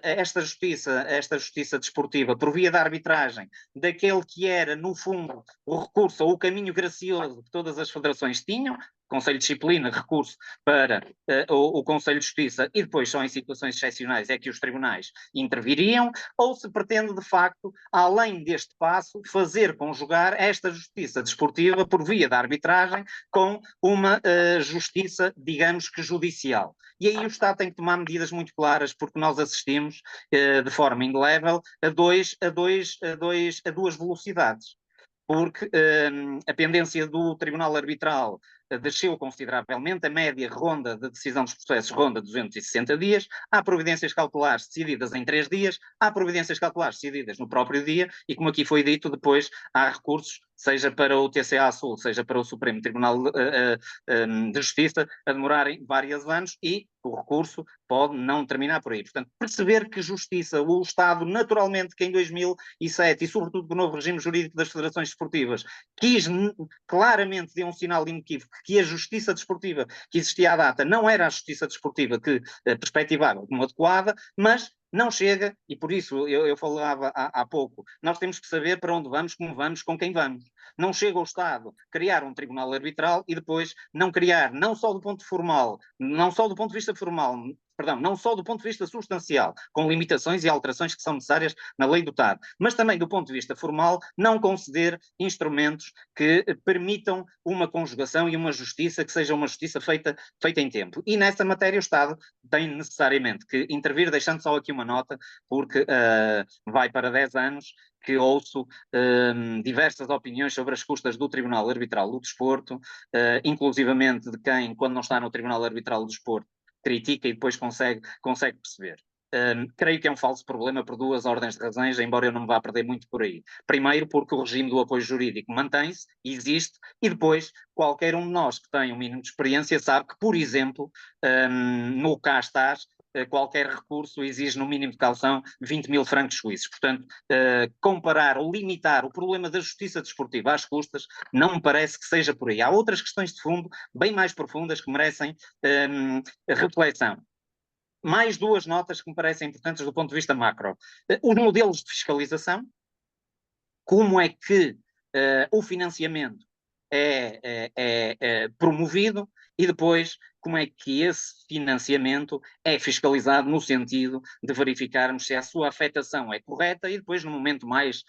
esta justiça desportiva por via da arbitragem daquele que era, no fundo, o recurso ou o caminho gracioso que todas as federações tinham, Conselho de Disciplina, recurso para o Conselho de Justiça, e depois só em situações excepcionais é que os tribunais interviriam, ou se pretende, de facto, além deste passo, fazer conjugar esta justiça desportiva por via da arbitragem com uma justiça, digamos que judicial. E aí o Estado tem que tomar medidas muito claras, porque nós assistimos de forma indelével a duas velocidades. Porque a pendência do Tribunal Arbitral desceu consideravelmente, a média ronda de decisão dos processos ronda 260 dias, há providências cautelares decididas em 3 dias, há providências cautelares decididas no próprio dia, e como aqui foi dito, depois há recursos, seja para o TCA Sul, seja para o Supremo Tribunal de Justiça, a demorarem vários anos, e o recurso pode não terminar por aí. Portanto, perceber que justiça, o Estado, naturalmente, que em 2007, e sobretudo com o novo regime jurídico das federações desportivas, quis claramente, deu um sinal inequívoco, que a justiça desportiva que existia à data não era a justiça desportiva que perspectivava como adequada, mas não chega, e por isso eu falava há pouco, nós temos que saber para onde vamos, como vamos, com quem vamos. Não chega o Estado criar um tribunal arbitral e depois não criar, não só do ponto formal, não só do ponto de vista formal, perdão, não só do ponto de vista substancial, com limitações e alterações que são necessárias na lei do TAD, mas também do ponto de vista formal, não conceder instrumentos que permitam uma conjugação e uma justiça que seja uma justiça feita em tempo. E nessa matéria o Estado tem necessariamente que intervir, deixando só aqui uma nota, porque vai para 10 anos que ouço diversas opiniões sobre as custas do Tribunal Arbitral do Desporto, inclusivamente de quem, quando não está no Tribunal Arbitral do Desporto, critica e depois consegue perceber. Creio que é um falso problema por duas ordens de razões, embora eu não me vá perder muito por aí. Primeiro, porque o regime do apoio jurídico mantém-se, existe, e depois, qualquer um de nós que tenha um mínimo de experiência sabe que, por exemplo, no cá estás, qualquer recurso exige no mínimo de caução 20 mil francos suíços. Portanto, comparar ou limitar o problema da justiça desportiva às custas não me parece que seja por aí. Há outras questões de fundo bem mais profundas que merecem reflexão. Mais duas notas que me parecem importantes do ponto de vista macro. Os modelos de fiscalização, como é que o financiamento é promovido e depois como é que esse financiamento é fiscalizado no sentido de verificarmos se a sua afetação é correta e depois, no momento mais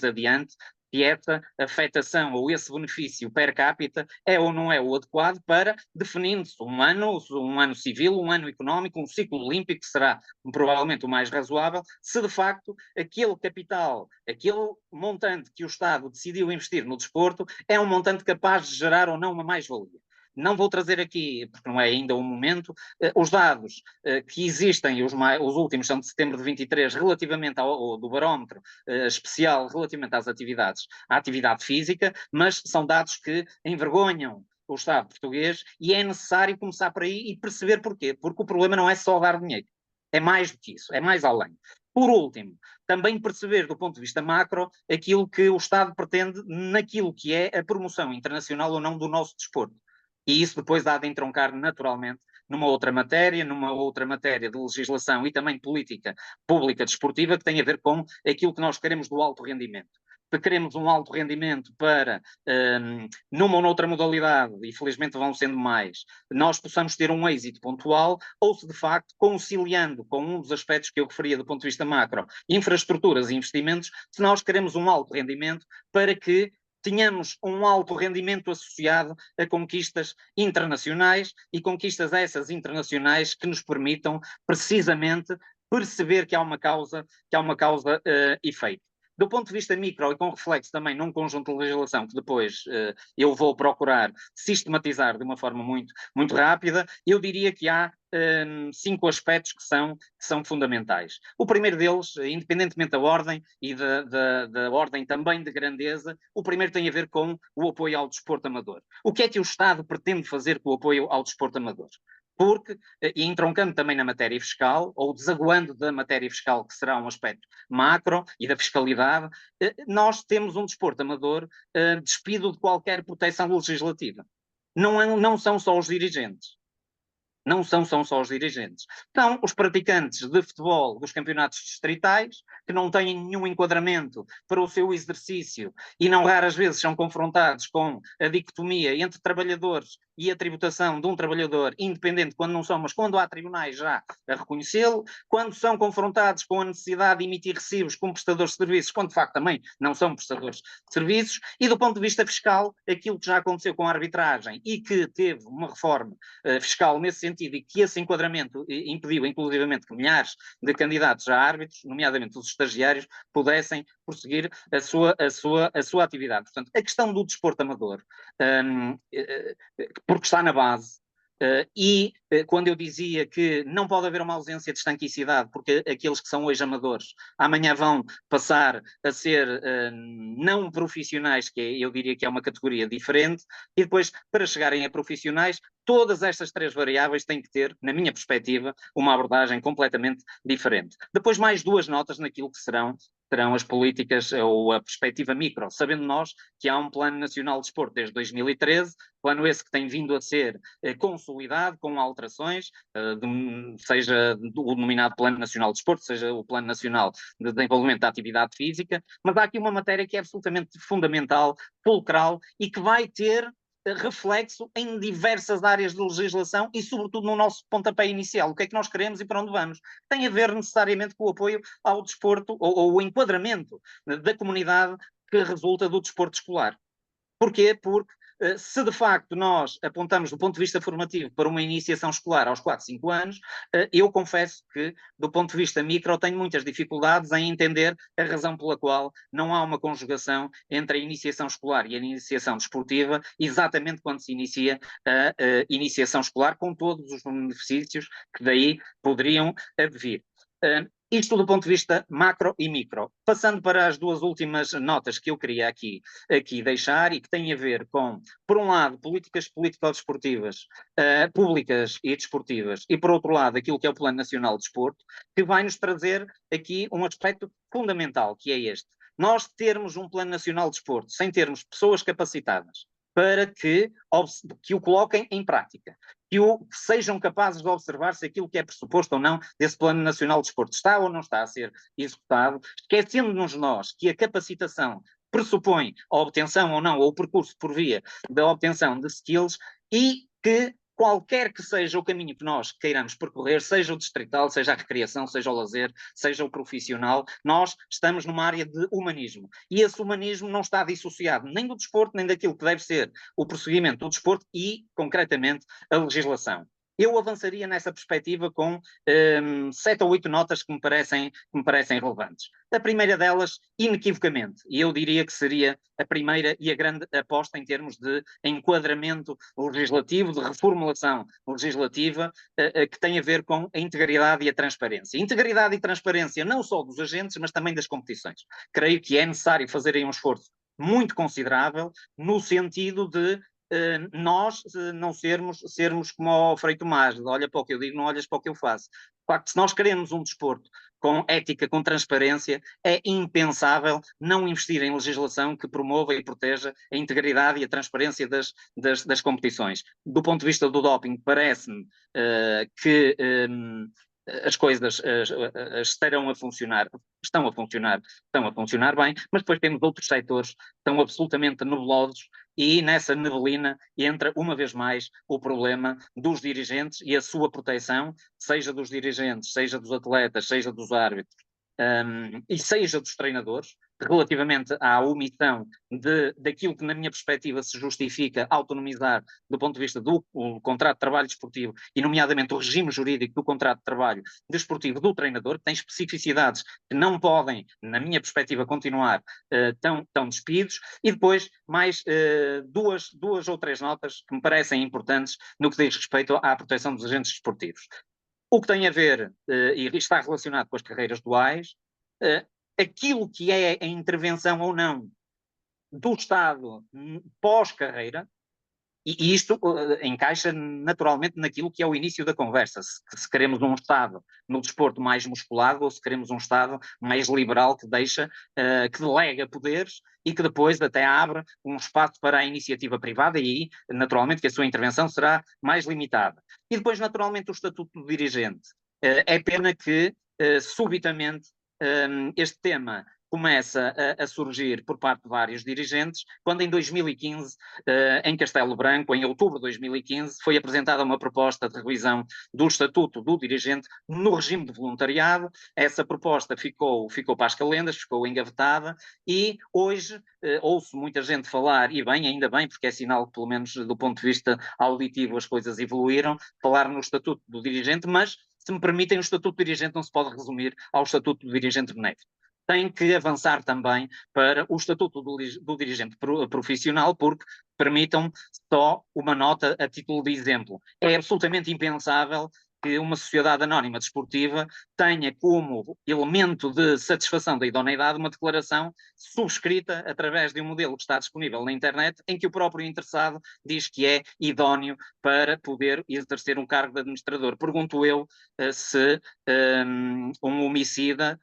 adiante, se essa afetação ou esse benefício per capita é ou não é o adequado para definindo-se um ano civil, um ano económico, um ciclo olímpico, que será provavelmente o mais razoável, se de facto aquele capital, aquele montante que o Estado decidiu investir no desporto é um montante capaz de gerar ou não uma mais-valia. Não vou trazer aqui, porque não é ainda o momento, os dados que existem, os últimos são de setembro de 23, relativamente do barómetro especial relativamente à atividade física, mas são dados que envergonham o Estado português e é necessário começar por aí e perceber porquê. Porque o problema não é só dar dinheiro, é mais do que isso, é mais além. Por último, também perceber do ponto de vista macro aquilo que o Estado pretende naquilo que é a promoção internacional ou não do nosso desporto. E isso depois há de entroncar naturalmente numa outra matéria de legislação e também política pública desportiva que tem a ver com aquilo que nós queremos do alto rendimento. Se queremos um alto rendimento para, numa ou noutra modalidade, e felizmente vão sendo mais, nós possamos ter um êxito pontual, ou se de facto, conciliando com um dos aspectos que eu referia do ponto de vista macro, infraestruturas e investimentos, se nós queremos um alto rendimento para que tenhamos um alto rendimento associado a conquistas internacionais e conquistas essas internacionais que nos permitam precisamente perceber que há uma causa efeito. Do ponto de vista micro e com reflexo também num conjunto de legislação que depois eu vou procurar sistematizar de uma forma muito rápida, eu diria que há 5 aspectos que são fundamentais. O primeiro deles, independentemente da ordem e da ordem também de grandeza, o primeiro tem a ver com o apoio ao desporto amador. O que é que o Estado pretende fazer com o apoio ao desporto amador? Porque, e entroncando também na matéria fiscal, ou desaguando da matéria fiscal, que será um aspecto macro, e da fiscalidade, nós temos um desporto amador despido de qualquer proteção legislativa. Não são só os dirigentes. Não são só os dirigentes. São os praticantes de futebol dos campeonatos distritais, que não têm nenhum enquadramento para o seu exercício e não raras vezes são confrontados com a dicotomia entre trabalhadores e a tributação de um trabalhador independente quando não são, mas quando há tribunais já a reconhecê-lo, quando são confrontados com a necessidade de emitir recibos como prestadores de serviços, quando de facto também não são prestadores de serviços, e do ponto de vista fiscal, aquilo que já aconteceu com a arbitragem e que teve uma reforma fiscal nesse sentido e que esse enquadramento impediu, inclusivamente, que milhares de candidatos a árbitros, nomeadamente os estagiários, pudessem prosseguir a sua atividade. Portanto, a questão do desporto amador, porque está na base, quando eu dizia que não pode haver uma ausência de estanquicidade, porque aqueles que são hoje amadores, amanhã vão passar a ser não profissionais, eu diria que é uma categoria diferente, e depois, para chegarem a profissionais, todas estas 3 variáveis têm que ter, na minha perspectiva, uma abordagem completamente diferente. Depois, mais 2 notas naquilo que serão as políticas ou a perspectiva micro, sabendo nós que há um Plano Nacional de Desporto desde 2013, plano esse que tem vindo a ser consolidado com alterações, seja o denominado Plano Nacional de Desporto, seja o Plano Nacional de Desenvolvimento da Atividade Física, mas há aqui uma matéria que é absolutamente fundamental, fulcral, e que vai ter reflexo em diversas áreas de legislação e sobretudo no nosso pontapé inicial, o que é que nós queremos e para onde vamos. Tem a ver necessariamente com o apoio ao desporto ou o enquadramento da comunidade que resulta do desporto escolar. Porquê? Porque se de facto nós apontamos do ponto de vista formativo para uma iniciação escolar aos 4, 5 anos, eu confesso que do ponto de vista micro tenho muitas dificuldades em entender a razão pela qual não há uma conjugação entre a iniciação escolar e a iniciação desportiva, exatamente quando se inicia a iniciação escolar, com todos os benefícios que daí poderiam advir. Isto do ponto de vista macro e micro. Passando para as 2 últimas notas que eu queria aqui deixar e que têm a ver com, por um lado, políticas político-desportivas públicas e desportivas e, por outro lado, aquilo que é o Plano Nacional de Desporto, que vai nos trazer aqui um aspecto fundamental, que é este. Nós termos um Plano Nacional de Desporto sem termos pessoas capacitadas para que o coloquem em prática, que sejam capazes de observar se aquilo que é pressuposto ou não desse Plano Nacional de Desporto está ou não está a ser executado, esquecendo-nos nós que a capacitação pressupõe a obtenção ou não, ou o percurso por via da obtenção de skills, e que qualquer que seja o caminho que nós queiramos percorrer, seja o distrital, seja a recreação, seja o lazer, seja o profissional, nós estamos numa área de humanismo. E esse humanismo não está dissociado nem do desporto, nem daquilo que deve ser o prosseguimento do desporto e, concretamente, a legislação. Eu avançaria nessa perspectiva com 7 ou 8 notas que me parecem relevantes. A primeira delas, inequivocamente, e eu diria que seria a primeira e a grande aposta em termos de enquadramento legislativo, de reformulação legislativa, que tem a ver com a integridade e a transparência. Integridade e transparência não só dos agentes, mas também das competições. Creio que é necessário fazer aí um esforço muito considerável no sentido de nós não sermos como o Frei Tomás, olha para o que eu digo, não olhas para o que eu faço. De facto, se nós queremos um desporto com ética, com transparência, é impensável não investir em legislação que promova e proteja a integridade e a transparência das competições. Do ponto de vista do doping, parece-me que as coisas estão a funcionar bem, mas depois temos outros setores que estão absolutamente nebulosos, e nessa nebulina entra uma vez mais o problema dos dirigentes e a sua proteção, seja dos dirigentes, seja dos atletas, seja dos árbitros, e seja dos treinadores, relativamente à omissão daquilo que, na minha perspectiva, se justifica autonomizar do ponto de vista do contrato de trabalho desportivo, e nomeadamente o regime jurídico do contrato de trabalho desportivo do treinador, que tem especificidades que não podem, na minha perspectiva, continuar tão despidos. E depois mais duas ou três notas que me parecem importantes no que diz respeito à proteção dos agentes desportivos. O que tem a ver, e está relacionado com as carreiras duais, aquilo que é a intervenção ou não do Estado pós-carreira, e isto encaixa naturalmente naquilo que é o início da conversa, se queremos um Estado no desporto mais musculado ou se queremos um Estado mais liberal que deixa, que delega poderes e que depois até abre um espaço para a iniciativa privada, e aí naturalmente que a sua intervenção será mais limitada. E depois naturalmente o estatuto do dirigente. É pena que subitamente este tema começa a surgir por parte de vários dirigentes, quando em 2015, em Castelo Branco, em outubro de 2015, foi apresentada uma proposta de revisão do Estatuto do Dirigente no regime de voluntariado. Essa proposta ficou para as calendas, ficou engavetada, e hoje ouço muita gente falar, e bem, ainda bem, porque é sinal que, pelo menos do ponto de vista auditivo, as coisas evoluíram, falar no Estatuto do Dirigente, mas, se me permitem, o Estatuto do Dirigente não se pode resumir ao Estatuto do Dirigente Benéfico. Tem que avançar também para o estatuto do dirigente profissional, porque, permitam só uma nota a título de exemplo, é absolutamente impensável que uma sociedade anónima desportiva tenha como elemento de satisfação da idoneidade uma declaração subscrita através de um modelo que está disponível na internet, em que o próprio interessado diz que é idóneo para poder exercer um cargo de administrador. Pergunto eu se um homicida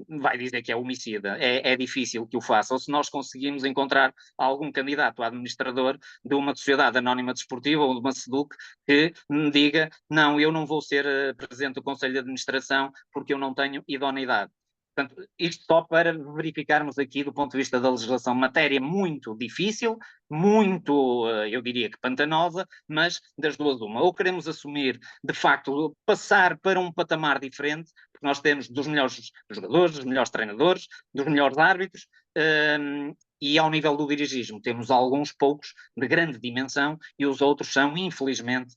vai dizer que é homicida. É difícil que o faça. Ou se nós conseguimos encontrar algum candidato a administrador de uma sociedade anónima desportiva ou de uma SEDUC que me diga: não, eu não vou ser presidente do Conselho de Administração porque eu não tenho idoneidade. Portanto, isto só para verificarmos aqui do ponto de vista da legislação, matéria muito difícil, muito, eu diria que pantanosa, mas das duas uma. Ou queremos assumir, de facto, passar para um patamar diferente, porque nós temos dos melhores jogadores, dos melhores treinadores, dos melhores árbitros, e ao nível do dirigismo temos alguns poucos de grande dimensão e os outros são, infelizmente,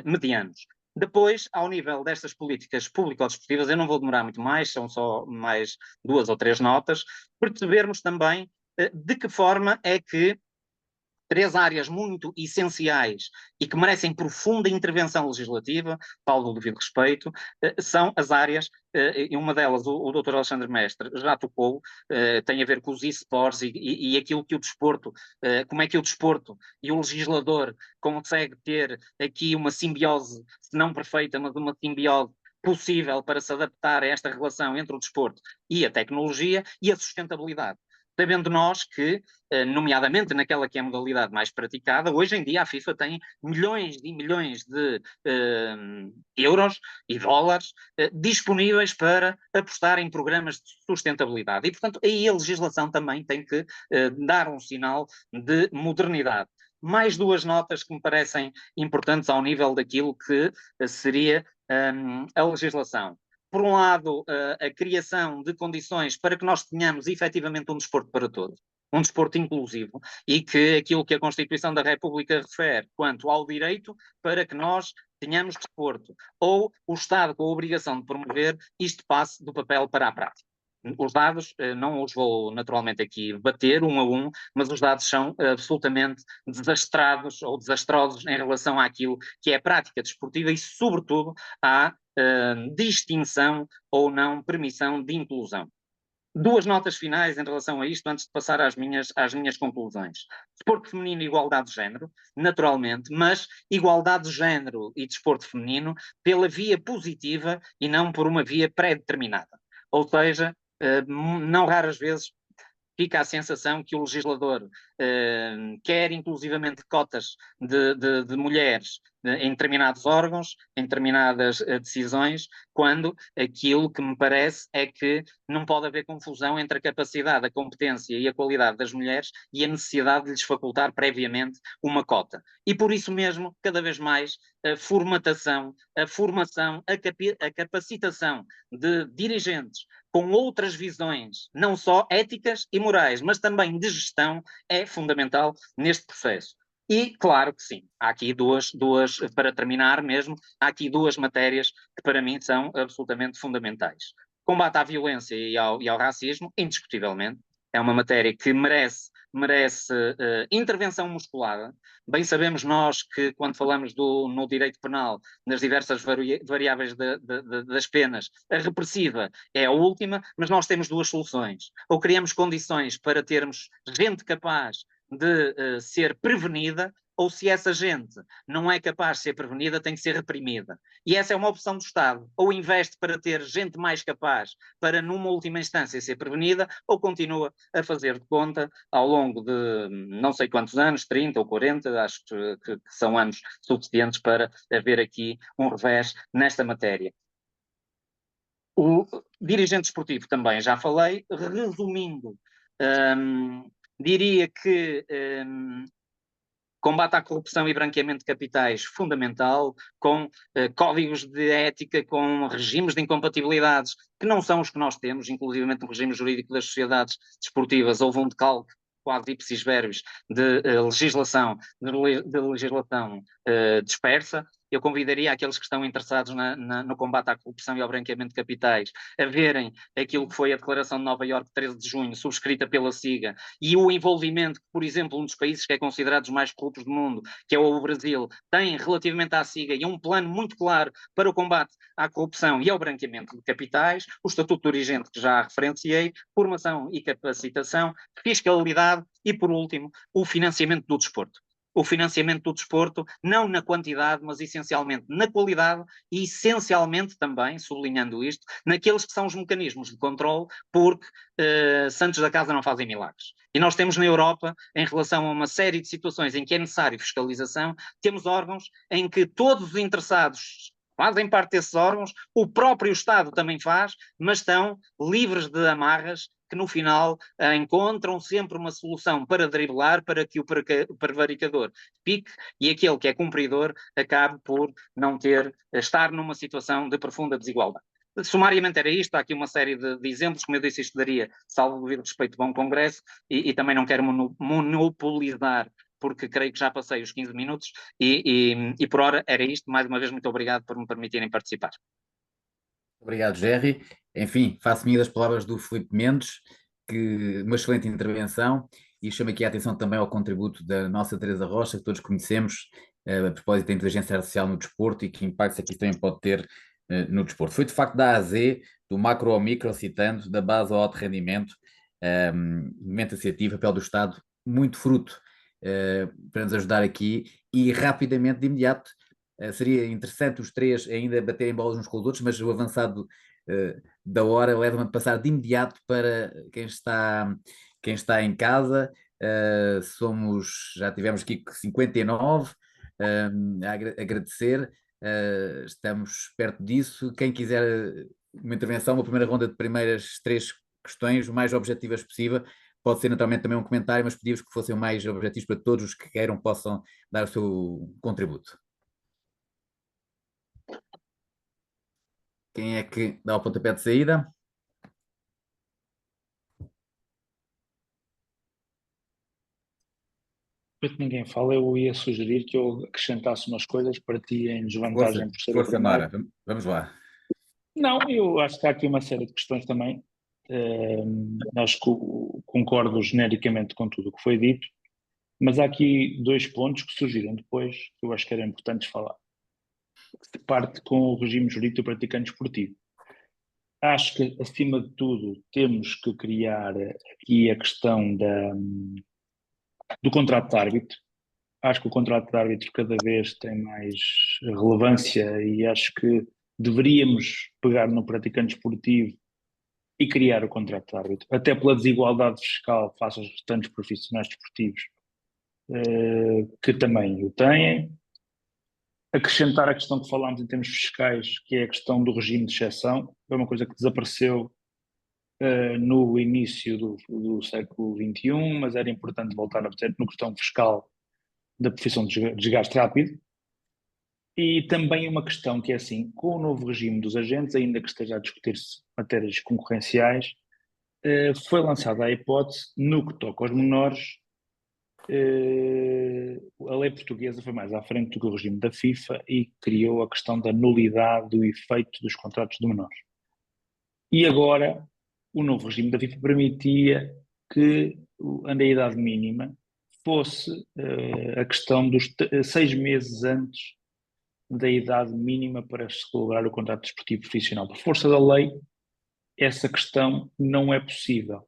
medianos. Depois, ao nível destas políticas público-desportivas, eu não vou demorar muito mais, são só mais 2 ou 3 notas, percebermos também de que forma é que 3 áreas muito essenciais e que merecem profunda intervenção legislativa, Paulo, devido respeito, são as áreas, e uma delas o Dr. Alexandre Mestre já tocou, tem a ver com os esportes e aquilo que o desporto, como é que o desporto e o legislador consegue ter aqui uma simbiose, se não perfeita, mas uma simbiose possível para se adaptar a esta relação entre o desporto e a tecnologia e a sustentabilidade. sabendo nós que, nomeadamente naquela que é a modalidade mais praticada, hoje em dia a FIFA tem milhões e milhões de euros e dólares disponíveis para apostar em programas de sustentabilidade. E, portanto, aí a legislação também tem que dar um sinal de modernidade. Mais duas notas que me parecem importantes ao nível daquilo que seria a legislação. Por um lado, a criação de condições para que nós tenhamos efetivamente um desporto para todos, um desporto inclusivo, e que aquilo que a Constituição da República refere quanto ao direito para que nós tenhamos desporto, ou o Estado com a obrigação de promover, isto passe do papel para a prática. Os dados, não os vou naturalmente aqui bater um a um, mas os dados são absolutamente desastrados ou desastrosos em relação àquilo que é a prática desportiva e, sobretudo, à distinção ou não permissão de inclusão. Duas notas finais em relação a isto, antes de passar às minhas conclusões. Desporto feminino e igualdade de género, naturalmente, mas igualdade de género e desporto feminino pela via positiva e não por uma via pré-determinada. Ou seja, não raras vezes fica a sensação que o legislador quer inclusivamente cotas de mulheres em determinados órgãos, em determinadas decisões, quando aquilo que me parece é que não pode haver confusão entre a capacidade, a competência e a qualidade das mulheres e a necessidade de lhes facultar previamente uma cota. E por isso mesmo, cada vez mais, a formatação, a formação, a capacitação de dirigentes com outras visões, não só éticas e morais, mas também de gestão, é fundamental neste processo. E, claro que sim, há aqui duas, para terminar mesmo, há aqui duas matérias que para mim são absolutamente fundamentais. Combate à violência e ao racismo, indiscutivelmente, é uma matéria que merece intervenção musculada. Bem sabemos nós que, quando falamos no direito penal, nas diversas variáveis das penas, a repressiva é a última, mas nós temos duas soluções. Ou criamos condições para termos gente capaz de ser prevenida, ou se essa gente não é capaz de ser prevenida, tem que ser reprimida. E essa é uma opção do Estado. Ou investe para ter gente mais capaz para, numa última instância, ser prevenida, ou continua a fazer de conta, ao longo de não sei quantos anos, 30 ou 40, acho que são anos suficientes para haver aqui um revés nesta matéria. O dirigente esportivo também já falei. Resumindo, diria que combate à corrupção e branqueamento de capitais fundamental, com códigos de ética, com regimes de incompatibilidades que não são os que nós temos, inclusivamente no regime jurídico das sociedades desportivas. Houve um decalque quase ipsis verbis de legislação dispersa. Eu convidaria aqueles que estão interessados no combate à corrupção e ao branqueamento de capitais a verem aquilo que foi a Declaração de Nova Iorque, 13 de junho, subscrita pela SIGA, e o envolvimento que, por exemplo, um dos países que é considerado os mais corruptos do mundo, que é o Brasil, tem relativamente à SIGA, e um plano muito claro para o combate à corrupção e ao branqueamento de capitais, o Estatuto do Dirigente, que já referenciei, formação e capacitação, fiscalidade e, por último, o financiamento do desporto. O financiamento do desporto, não na quantidade, mas essencialmente na qualidade e essencialmente também, sublinhando isto, naqueles que são os mecanismos de controle, porque santos da casa não fazem milagres. E nós temos na Europa, em relação a uma série de situações em que é necessário fiscalização, temos órgãos em que todos os interessados fazem parte desses órgãos, o próprio Estado também faz, mas estão livres de amarras que no final encontram sempre uma solução para driblar, para que o prevaricador pique e aquele que é cumpridor acabe por não estar numa situação de profunda desigualdade. Sumariamente era isto, há aqui uma série de exemplos, como eu disse, isto daria, salvo devido respeito, bom congresso, e também não quero monopolizar, porque creio que já passei os 15 minutos, e por hora era isto. Mais uma vez, muito obrigado por me permitirem participar. Obrigado, Jerry. Enfim, faço minhas as palavras do Filipe Mendes, que uma excelente intervenção, e chamo aqui a atenção também ao contributo da nossa Teresa Rocha, que todos conhecemos, a propósito da inteligência artificial no desporto e que impactos é que isso também pode ter no desporto. Foi de facto da A a Z, do macro ao micro, citando, da base ao alto rendimento, momento associativo, papel do Estado, muito fruto para nos ajudar aqui, e rapidamente, de imediato, seria interessante os três ainda baterem bolas uns com os outros, mas o avançado da hora leva-me a passar de imediato para quem está quem está em casa. Já tivemos aqui 59, a agradecer, estamos perto disso. Quem quiser uma intervenção, uma primeira ronda de primeiras 3 questões, o mais objetivas possível, pode ser naturalmente também um comentário, mas pedimos que fossem o mais objetivos para todos os que queiram possam dar o seu contributo. Quem é que dá o pontapé de saída? Enquanto ninguém fala, eu ia sugerir que eu acrescentasse umas coisas para ti em desvantagem por ser o Força, primeiro. Nora, vamos lá. Não, eu acho que há aqui uma série de questões também. Acho que concordo genericamente com tudo o que foi dito, mas há aqui 2 pontos que surgiram depois que eu acho que eram importantes falar. Que parte com o regime jurídico do praticante esportivo. Acho que, acima de tudo, temos que criar aqui a questão do contrato de árbitro. Acho que o contrato de árbitro cada vez tem mais relevância e acho que deveríamos pegar no praticante esportivo e criar o contrato de árbitro, até pela desigualdade fiscal face aos restantes profissionais desportivos, que também o têm. Acrescentar a questão que falámos em termos fiscais, que é a questão do regime de exceção, é uma coisa que desapareceu no início do século XXI, mas era importante voltar a ter na questão fiscal da profissão de desgaste rápido. E também uma questão que é assim, com o novo regime dos agentes, ainda que esteja a discutir-se matérias concorrenciais, foi lançada a hipótese, no que toca aos menores, a lei portuguesa foi mais à frente do que o regime da FIFA e criou a questão da nulidade do efeito dos contratos de menores. E agora, o novo regime da FIFA permitia que a idade mínima fosse a questão dos 6 meses antes da idade mínima para se celebrar o contrato desportivo profissional. Por força da lei, essa questão não é possível,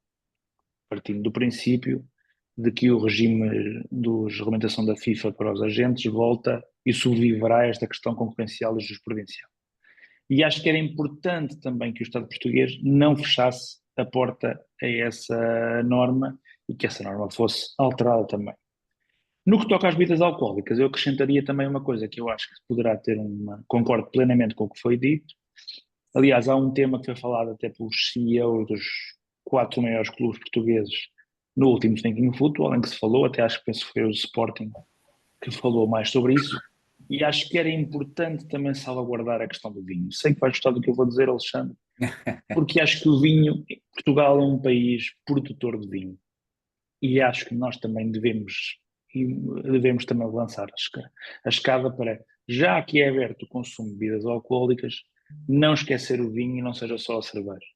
partindo do princípio de que o regime de regulamentação da FIFA para os agentes volta e sobreviverá a esta questão concorrencial e jurisprudencial. E acho que era importante também que o Estado português não fechasse a porta a essa norma e que essa norma fosse alterada também. No que toca às bebidas alcoólicas, eu acrescentaria também uma coisa que eu acho que poderá ter concordo plenamente com o que foi dito. Aliás, há um tema que foi falado até pelos CEOs dos 4 maiores clubes portugueses no último Thinking Football, em que se falou, até acho que penso que foi o Sporting que falou mais sobre isso, e acho que era importante também salvaguardar a questão do vinho. Sei que vais gostar do que eu vou dizer, Alexandre, porque acho que o vinho, Portugal é um país produtor de vinho, e acho que nós também devemos também lançar a escada para, já que é aberto o consumo de bebidas alcoólicas, não esquecer o vinho e não seja só a cerveja.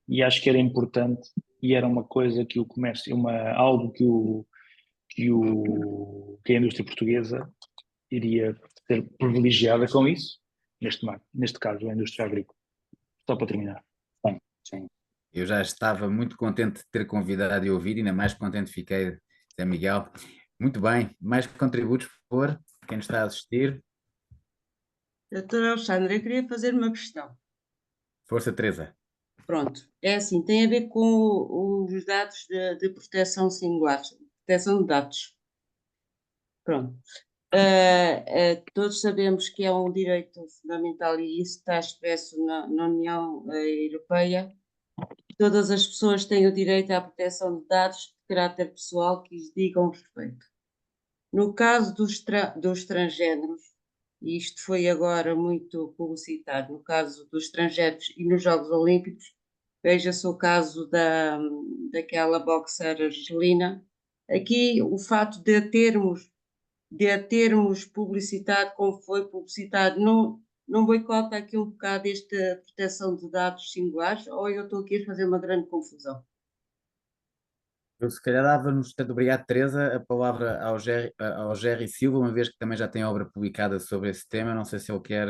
E acho que era importante e era uma coisa que o comércio, algo que a indústria portuguesa iria ser privilegiada com isso, neste caso a indústria agrícola. Só para terminar. Bem, Sim. Eu já estava muito contente de ter convidado e ouvir, ainda mais contente fiquei, Zé Miguel. Muito bem, mais contributos, por favor, quem nos está a assistir. Doutor Alexandre, eu queria fazer uma questão. Força, Teresa. Pronto, é assim, tem a ver com os dados de proteção singular, proteção de dados. Pronto. Todos sabemos que é um direito fundamental e isso está expresso na União Europeia. Todas as pessoas têm o direito à proteção de dados de caráter pessoal que lhes digam respeito. No caso dos transgêneros, e isto foi agora muito publicitado, no caso dos transgêneros e nos Jogos Olímpicos, veja-se o caso daquela boxer argelina. Aqui o fato de a termos publicitado como foi publicitado, não boicota aqui um bocado esta proteção de dados singulares, ou eu estou aqui a fazer uma grande confusão? Eu se calhar dava-nos, tanto obrigado, Teresa, a palavra ao Jerry Silva, uma vez que também já tem obra publicada sobre esse tema, não sei se ele quer...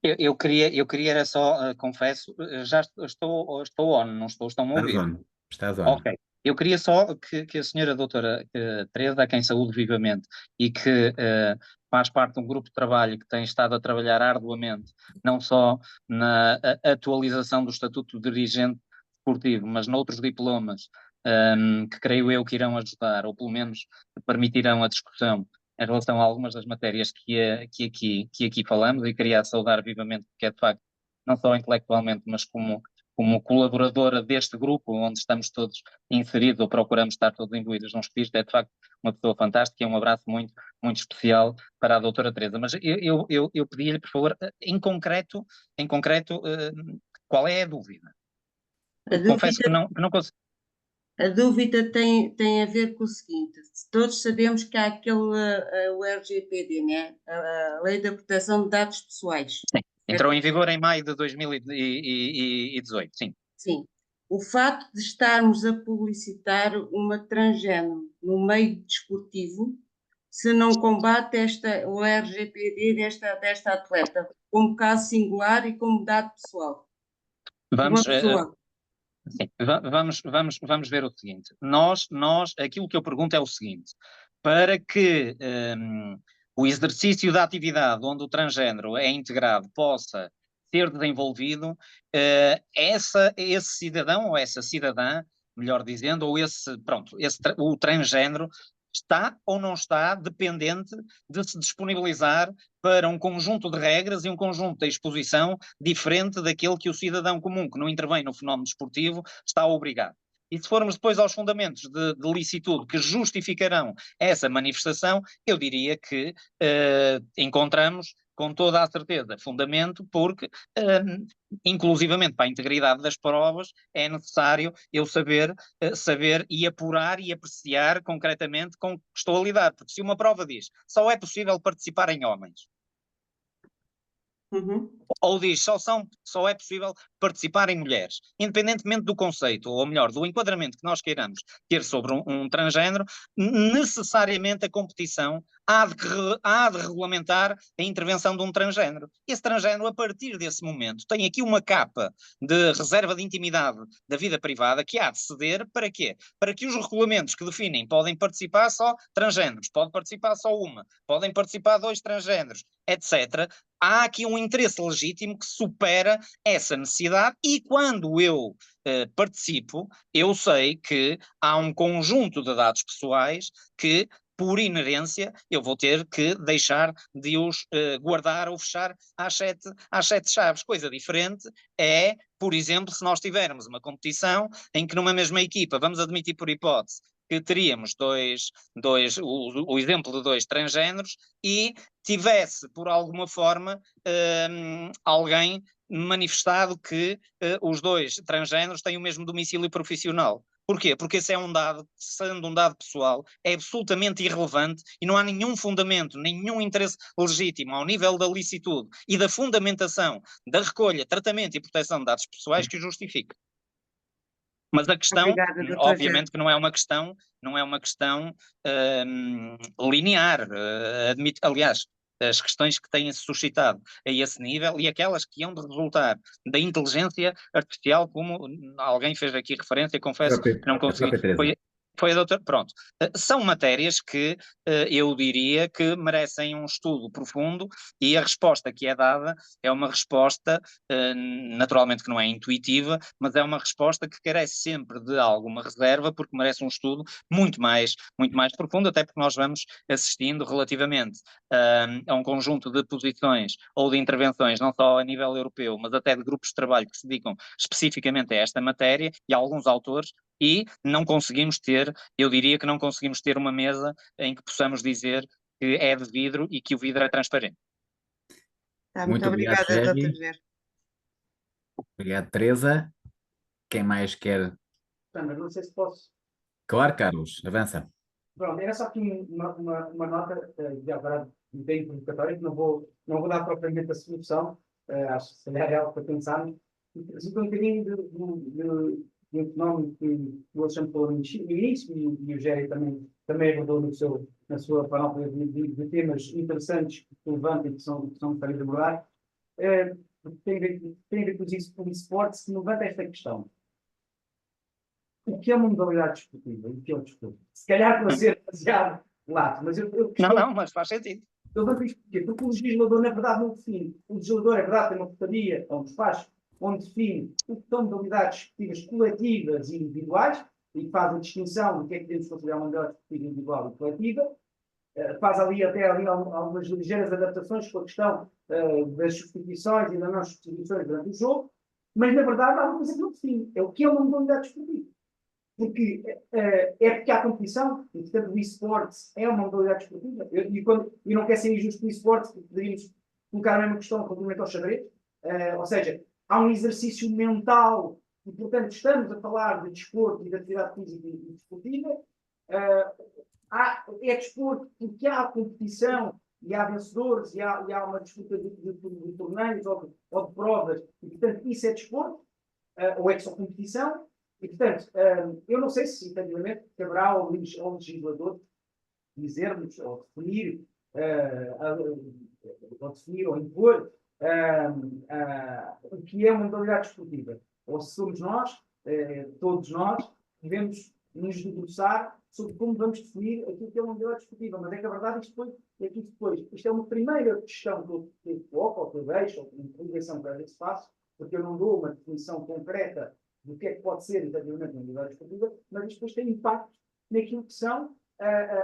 Eu queria era só, confesso, já estou on, não estou, estão a ouvir. Estás on. Ok. Eu queria só que a senhora doutora Teresa, a quem saúdo vivamente e que faz parte de um grupo de trabalho que tem estado a trabalhar arduamente, não só na atualização do Estatuto de Dirigente Esportivo, mas noutros diplomas que creio eu que irão ajudar, ou pelo menos permitirão a discussão em relação a algumas das matérias que aqui falamos, e queria saudar vivamente, porque é de facto, não só intelectualmente, mas como colaboradora deste grupo, onde estamos todos inseridos, ou procuramos estar todos imbuídos num espírito, é de facto uma pessoa fantástica, e um abraço muito, muito especial para a doutora Teresa. Mas eu pedi-lhe, por favor, em concreto, qual é a dúvida? Confesso que não consigo. A dúvida tem a ver com o seguinte: todos sabemos que há o RGPD, né? A Lei da Proteção de Dados Pessoais. Sim. Entrou em vigor em maio de 2018, sim. Sim. O facto de estarmos a publicitar uma transgênero no meio desportivo, se não combate o RGPD desta atleta, como caso singular e como dado pessoal. Vamos, Uma pessoa. sim, vamos ver o seguinte. Aquilo que eu pergunto é o seguinte: para que o exercício da atividade onde o transgênero é integrado possa ser desenvolvido, esse cidadão ou essa cidadã, melhor dizendo, ou o transgênero, está ou não está dependente de se disponibilizar para um conjunto de regras e um conjunto de exposição diferente daquele que o cidadão comum, que não intervém no fenómeno desportivo, está obrigado. E se formos depois aos fundamentos de licitude que justificarão essa manifestação, eu diria que encontramos com toda a certeza fundamento, porque inclusivamente para a integridade das provas é necessário eu saber e apurar e apreciar concretamente com que estou a lidar, porque se uma prova diz só é possível participar em homens, ou diz só é possível participar em mulheres, independentemente do conceito, ou melhor, do enquadramento que nós queiramos ter sobre um transgênero, necessariamente a competição há de regulamentar a intervenção de um transgênero. Esse transgênero, a partir desse momento, tem aqui uma capa de reserva de intimidade da vida privada que há de ceder para quê? Para que os regulamentos que definem podem participar só transgêneros, pode participar só uma, podem participar 2 transgêneros, etc. Há aqui um interesse legítimo que supera essa necessidade, e quando eu participo, eu sei que há um conjunto de dados pessoais que, por inerência, eu vou ter que deixar de os guardar ou fechar às sete chaves. Coisa diferente é, por exemplo, se nós tivermos uma competição em que numa mesma equipa, vamos admitir por hipótese, que teríamos o exemplo de 2 transgêneros, e tivesse, por alguma forma, alguém manifestado que os 2 transgêneros têm o mesmo domicílio profissional. Porquê? Porque esse é um dado, sendo um dado pessoal, é absolutamente irrelevante e não há nenhum fundamento, nenhum interesse legítimo ao nível da licitude e da fundamentação da recolha, tratamento e proteção de dados pessoais que o justifique. Mas a questão, Obrigada, obviamente, que não é uma questão linear. Aliás, as questões que têm-se suscitado a esse nível e aquelas que hão de resultar da inteligência artificial, como alguém fez aqui referência, confesso que não consegui. Foi a doutora. Pronto. São matérias que eu diria que merecem um estudo profundo, e a resposta que é dada é uma resposta, naturalmente que não é intuitiva, mas é uma resposta que carece sempre de alguma reserva, porque merece um estudo muito mais profundo, até porque nós vamos assistindo relativamente a um conjunto de posições ou de intervenções, não só a nível europeu, mas até de grupos de trabalho que se dedicam especificamente a esta matéria, e a alguns autores, e não conseguimos ter, eu diria que não conseguimos ter uma mesa em que possamos dizer que é de vidro e que o vidro é transparente. Muito obrigada, Dr. Zé. Obrigado, Teresa. Quem mais quer? Sandra, não sei se posso. Claro, Carlos, avança. Pronto, era só aqui uma nota, de agora bem provocatória, que não vou dar propriamente a solução, acho que se calhar é algo para pensar, resulta um bocadinho de um fenómeno que o Alexandre falou no início, e o Géry também abordou na sua panóplia de temas interessantes que levantam e que são necessários de abordar. Tem a ver com o esporte, que levanta esta questão. O que é uma modalidade desportiva? O que é o desporto? Se calhar para ser demasiado lato, mas eu Não, mas faz sentido. Eu levanto isto porquê? Porque o legislador, na verdade, não define. O legislador, é verdade, tem uma portaria, é um despacho, onde define o que são modalidades desportivas coletivas e individuais, e faz a distinção do que é que podemos considerar uma modalidade desportiva individual e coletiva. Faz ali algumas ligeiras adaptações com a questão das substituições e das não substituições durante o jogo, mas na verdade há uma coisa que não define, é o que é uma modalidade desportiva. Porque porque há competição, e portanto o eSports é uma modalidade desportiva, e não quer ser injusto o eSports, porque poderíamos colocar a mesma questão relativamente ao xadrez, ou seja, há um exercício mental, e portanto estamos a falar de desporto e de atividade física e desportiva. É desporto porque há competição e há vencedores e há uma disputa de torneios ou de provas, e portanto isso é desporto, ou é só competição, e portanto eu não sei se efetivamente caberá ao legislador dizer-nos ou definir ou impor o que é uma modalidade desportiva, ou se somos nós, todos nós, que devemos nos debruçar sobre como vamos definir aquilo que é uma modalidade desportiva. Mas é que a verdade isto é uma primeira questão que eu coloco, ou que eu deixo, ou uma interrogação que às vezes faço, porque eu não dou uma definição concreta do que é que pode ser, efetivamente, uma modalidade desportiva, mas isto depois tem impacto naquilo que são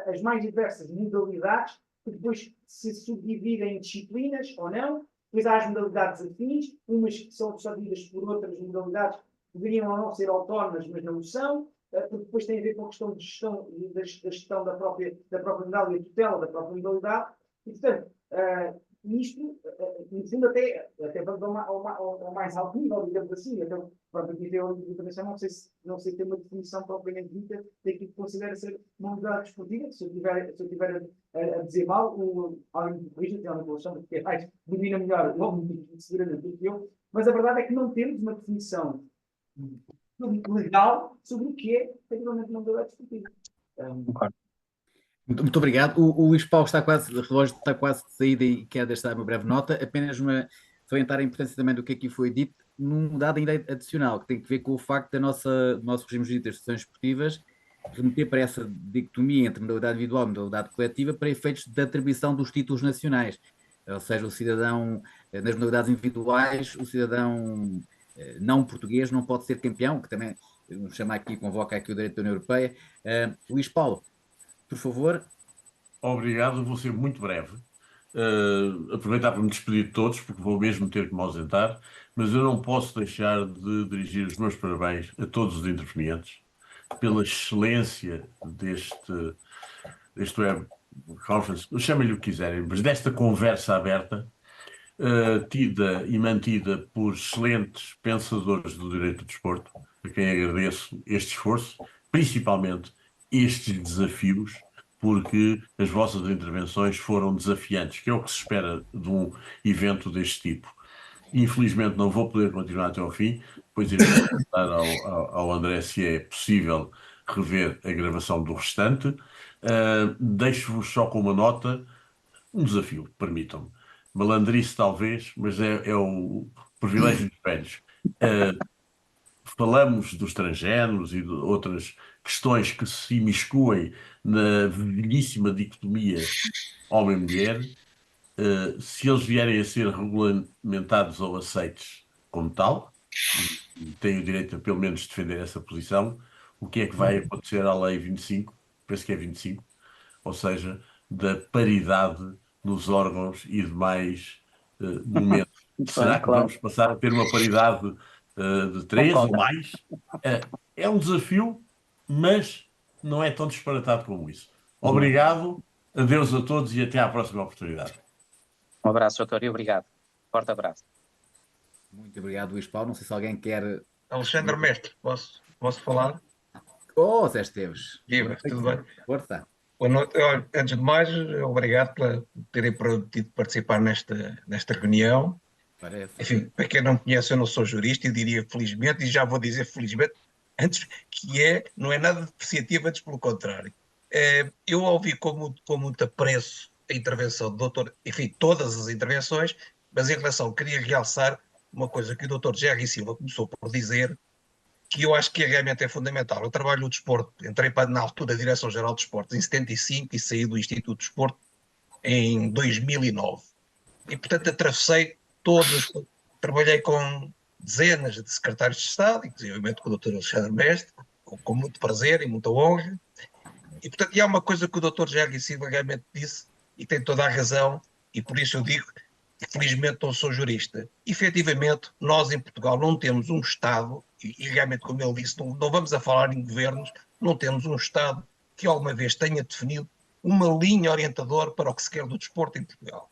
as mais diversas modalidades, que depois se subdividem em disciplinas ou não. Depois há as modalidades afins, umas que são absorvidas por outras modalidades que deveriam ou não ser autónomas, mas não são, porque depois tem a ver com a questão de gestão, da gestão da própria modalidade e a tutela da própria modalidade. E, portanto, isto, no fundo, até vamos ao mais alto nível, digamos assim. Então, pronto, aqui tem a intervenção, não sei ter uma definição propriamente dita daquilo que considera ser uma modalidade desportiva. Se eu tiver a dizer mal, alguém me corrija, tem uma relação, porque domina melhor o homem seguramente do que eu, mas a verdade é que não temos uma definição legal sobre o que é efetivamente uma modalidade desportiva. Muito obrigado. O Luís Paulo o relógio está quase de saída e quer deixar uma breve nota. Apenas salientar a importância também do que aqui foi dito, num dado ainda adicional, que tem que ver com o facto do nosso regime jurídico das associações esportivas remeter para essa dicotomia entre modalidade individual e modalidade coletiva para efeitos de atribuição dos títulos nacionais. Ou seja, o cidadão, nas modalidades individuais, o cidadão não português não pode ser campeão, que também chama aqui, convoca aqui o direito da União Europeia. Luís Paulo, por favor. Obrigado, vou ser muito breve. Aproveitar para me despedir de todos, porque vou mesmo ter que me ausentar, mas eu não posso deixar de dirigir os meus parabéns a todos os intervenientes pela excelência deste web conference, chamem-lhe o que quiserem, mas desta conversa aberta, tida e mantida por excelentes pensadores do direito do desporto, a quem agradeço este esforço, principalmente estes desafios, porque as vossas intervenções foram desafiantes, que é o que se espera de um evento deste tipo. Infelizmente não vou poder continuar até ao fim, depois irei perguntar ao André se é possível rever a gravação do restante. Deixo-vos só com uma nota, um desafio, permitam-me. Malandrice talvez, mas é o privilégio dos velhos. Falamos dos transgéneros e de outras questões que se imiscuem na velhíssima dicotomia homem-mulher. Se eles vierem a ser regulamentados ou aceitos como tal, e têm o direito a pelo menos defender essa posição, o que é que vai acontecer à Lei 25, penso que é 25, ou seja, da paridade nos órgãos e demais momentos. Será que vamos passar a ter uma paridade de 3 ou mais? É um desafio, mas não é tão disparatado como isso. Obrigado, adeus a todos e até à próxima oportunidade. Um abraço, doutor, e obrigado. Forte abraço. Muito obrigado, Luís Paulo. Não sei se alguém quer... Alexandre Mestre, posso falar? Zé Esteves. Viva, tudo bem? Força. Boa noite. Antes de mais, obrigado por terem prometido participar nesta reunião. Parece. Enfim, para quem não me conhece, eu não sou jurista, eu diria felizmente, e já vou dizer felizmente, antes que não é nada depreciativo, antes pelo contrário. Eu ouvi com muito apreço a intervenção do doutor, enfim, todas as intervenções, mas em relação, queria realçar uma coisa que o doutor Jerry Silva começou por dizer, que eu acho que realmente é fundamental. Eu trabalho no desporto, entrei na altura da Direção-Geral de Desportos em 75 e saí do Instituto de Desporto em 2009. E, portanto, atravessei trabalhei com dezenas de secretários de Estado, inclusive com o Dr. Alexandre Mestre, com muito prazer e muita honra. E, portanto, e há uma coisa que o Dr. Jair Silva realmente disse, e tem toda a razão, e por isso eu digo que felizmente não sou jurista. Efetivamente, nós em Portugal não temos um Estado, e realmente, como ele disse, não vamos a falar em governos, não temos um Estado que alguma vez tenha definido uma linha orientadora para o que se quer do desporto em Portugal.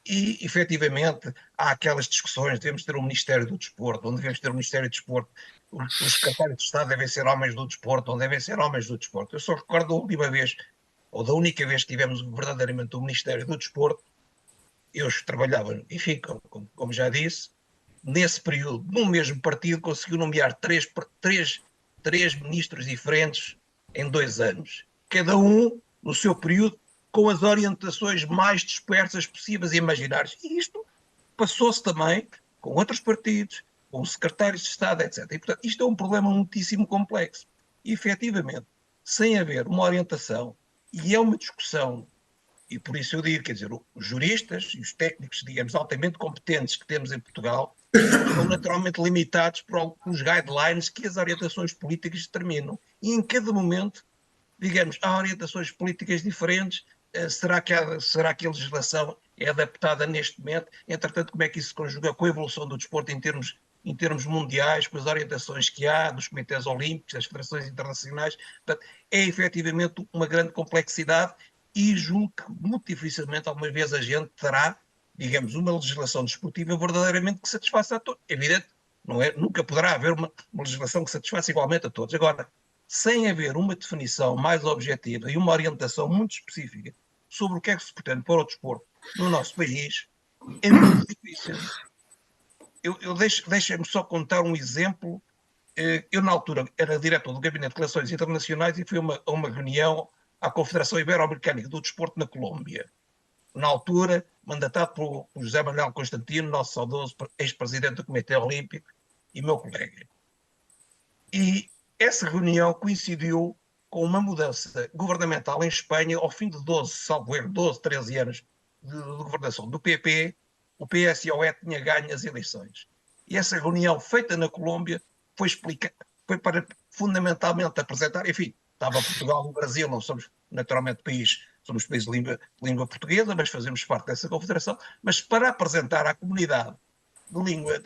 E, efetivamente, há aquelas discussões, devemos ter um Ministério do Desporto, onde devemos ter um Ministério do Desporto, os secretários de Estado devem ser homens do desporto, onde devem ser homens do desporto. Eu só recordo da última vez, ou da única vez que tivemos verdadeiramente o Ministério do Desporto, eu trabalhava, enfim, como já disse, nesse período, no mesmo partido, conseguiu nomear três ministros diferentes em 2 anos, cada um no seu período, com as orientações mais dispersas possíveis e imaginárias. E isto passou-se também com outros partidos, com secretários de Estado, etc. E, portanto, isto é um problema muitíssimo complexo. E, efetivamente, sem haver uma orientação, e é uma discussão, e por isso eu digo, quer dizer, os juristas e os técnicos, digamos, altamente competentes que temos em Portugal, são naturalmente limitados pelos guidelines que as orientações políticas determinam. E em cada momento, digamos, há orientações políticas diferentes. Será que a legislação é adaptada neste momento? Entretanto, como é que isso se conjuga com a evolução do desporto em termos mundiais, com as orientações que há dos comitês olímpicos, das federações internacionais? Portanto, é efetivamente uma grande complexidade e julgo que muito dificilmente alguma vez a gente terá, digamos, uma legislação desportiva verdadeiramente que satisfaça a todos. Evidente, não é? Nunca poderá haver uma legislação que satisfaça igualmente a todos. Agora, sem haver uma definição mais objetiva e uma orientação muito específica sobre o que é que se pretende para o desporto no nosso país, é muito difícil. Deixem-me só contar um exemplo. Eu, na altura, era diretor do Gabinete de Relações Internacionais e fui a uma reunião à Confederação Ibero-Americana do Desporto na Colômbia. Na altura, mandatado por José Manuel Constantino, nosso saudoso ex-presidente do Comitê Olímpico e meu colega. E essa reunião coincidiu com uma mudança governamental em Espanha ao fim de 12, 13 anos de governação do PP. O PSOE tinha ganho as eleições. E essa reunião feita na Colômbia foi para fundamentalmente apresentar, enfim, estava Portugal e o Brasil, não somos naturalmente somos país de língua portuguesa, mas fazemos parte dessa confederação, mas para apresentar à comunidade de língua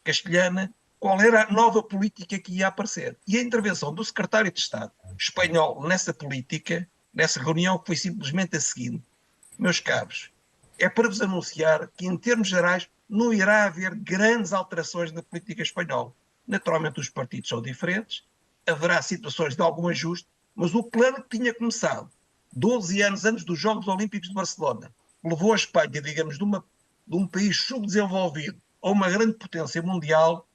castelhana qual era a nova política que ia aparecer. E a intervenção do secretário de Estado espanhol nessa política, nessa reunião, foi simplesmente a seguinte: meus caros, é para vos anunciar que, em termos gerais, não irá haver grandes alterações na política espanhola. Naturalmente, os partidos são diferentes, haverá situações de algum ajuste, mas o plano que tinha começado 12 anos antes dos Jogos Olímpicos de Barcelona levou a Espanha, digamos, de um país subdesenvolvido a uma grande potência mundial.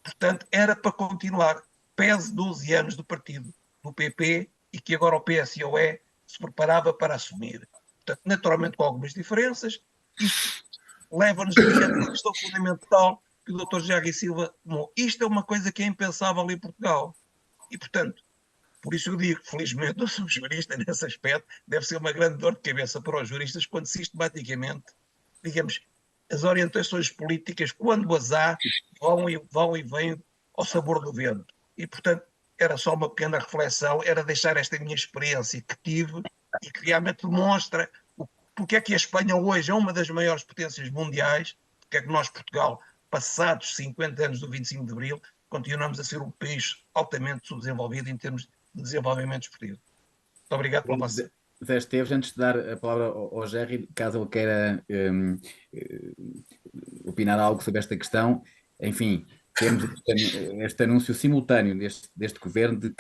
Portanto, era para continuar, pese 12 anos do partido do PP e que agora o PSOE se preparava para assumir. Portanto, naturalmente com algumas diferenças, isto leva-nos, digamos, à questão fundamental que o Dr. Jair Silva tomou. Isto é uma coisa que é impensável em Portugal. E, portanto, por isso eu digo que, felizmente, eu sou jurista nesse aspecto, deve ser uma grande dor de cabeça para os juristas quando sistematicamente, digamos, as orientações políticas, quando as há, vão e vêm ao sabor do vento. E, portanto, era só uma pequena reflexão, era deixar esta minha experiência que tive e que realmente demonstra porque é que a Espanha hoje é uma das maiores potências mundiais, porque é que nós, Portugal, passados 50 anos do 25 de Abril, continuamos a ser um país altamente subdesenvolvido em termos de desenvolvimento desportivo. Muito obrigado pela vossa. Zé Esteves, antes de dar a palavra ao Jerry, caso ele queira opinar algo sobre esta questão, enfim, temos este anúncio simultâneo deste governo de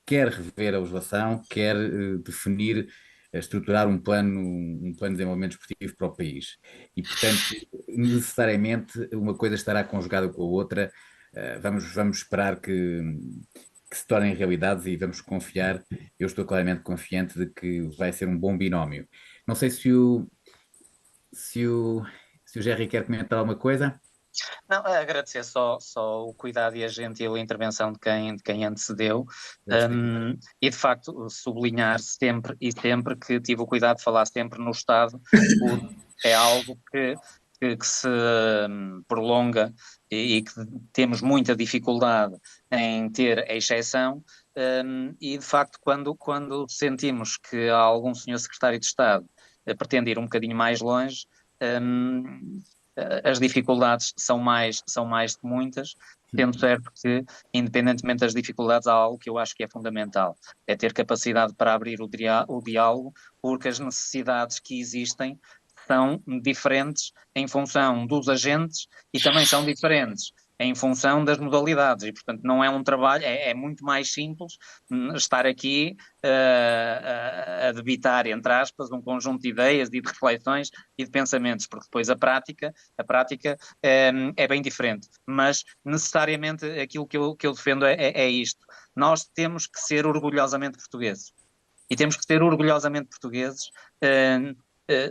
quer rever a legislação, quer definir, estruturar um plano de desenvolvimento esportivo para o país. E, portanto, necessariamente uma coisa estará conjugada com a outra. Vamos esperar que se tornem realidades e vamos confiar, eu estou claramente confiante de que vai ser um bom binómio. Não sei se o Jerry quer comentar alguma coisa. Não, agradecer só o cuidado e a gentil intervenção de quem antecedeu, e de facto sublinhar sempre que tive o cuidado de falar sempre no Estado, é algo que que se prolonga e que temos muita dificuldade em ter a exceção, e de facto quando sentimos que algum senhor secretário de Estado pretende ir um bocadinho mais longe, as dificuldades são mais que muitas, sendo certo que, independentemente das dificuldades, há algo que eu acho que é fundamental, é ter capacidade para abrir o diálogo, porque as necessidades que existem são diferentes em função dos agentes e também são diferentes em função das modalidades e, portanto, não é um trabalho, é muito mais simples estar aqui a debitar, entre aspas, um conjunto de ideias e de reflexões e de pensamentos, porque depois a prática é bem diferente. Mas, necessariamente, aquilo que eu defendo é isto. Nós temos que ser orgulhosamente portugueses. E temos que ser orgulhosamente portugueses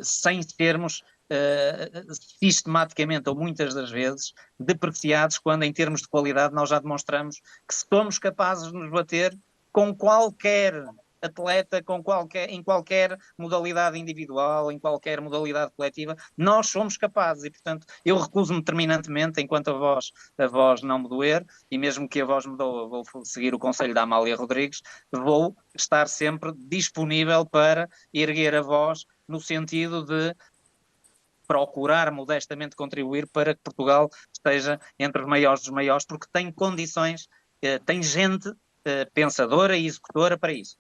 sem sermos sistematicamente ou muitas das vezes depreciados quando em termos de qualidade nós já demonstramos que somos capazes de nos bater com qualquer atleta, em qualquer modalidade individual, em qualquer modalidade coletiva, nós somos capazes e, portanto, eu recuso-me terminantemente, enquanto a voz não me doer, e mesmo que a voz me doa, vou seguir o conselho da Amália Rodrigues, vou estar sempre disponível para erguer a voz no sentido de procurar modestamente contribuir para que Portugal esteja entre os maiores dos maiores, porque tem condições, tem gente pensadora e executora para isso.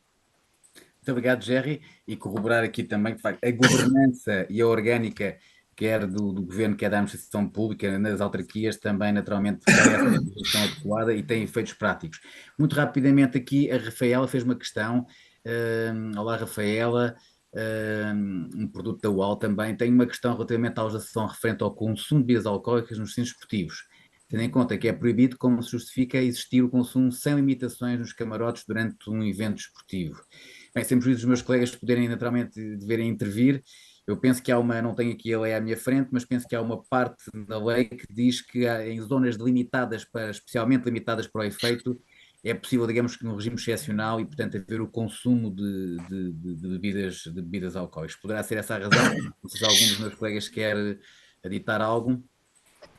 Muito obrigado, Jerry, e corroborar aqui também que a governança e a orgânica, quer do governo, quer da administração pública, nas autarquias, também naturalmente tem essa gestão adequada e tem efeitos práticos. Muito rapidamente aqui, a Rafaela fez uma questão. Olá, Rafaela. Um produto da UAL também tem uma questão relativamente à legislação referente ao consumo de bebidas alcoólicas nos centros esportivos. Tendo em conta que é proibido, como se justifica existir o consumo sem limitações nos camarotes durante um evento esportivo. Bem, sempre juízo dos meus colegas poderem naturalmente deverem intervir. Eu penso que há não tenho aqui a lei à minha frente, mas penso que há uma parte da lei que diz que em zonas delimitadas, especialmente limitadas para o efeito, é possível, digamos que num regime excepcional e, portanto, haver o consumo de bebidas alcoólicas. Poderá ser essa a razão? Não sei se algum dos meus colegas quer aditar algo.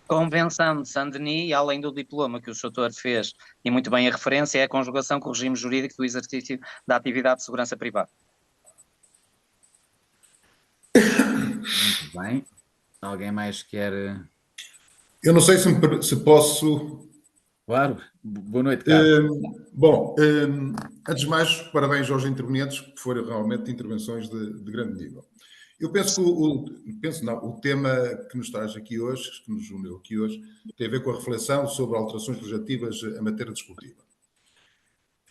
Convenção de Saint-Denis, além do diploma que o Soutor fez, e muito bem a referência, é a conjugação com o regime jurídico do exercício da atividade de segurança privada. Muito bem. Alguém mais quer... Eu não sei se posso... Claro. Boa noite, Carlos. Antes de mais, parabéns aos intervenientes, que foram realmente intervenções de grande nível. Eu penso que o tema que nos traz aqui hoje, que nos uniu aqui hoje, tem a ver com a reflexão sobre alterações legislativas em matéria desportiva.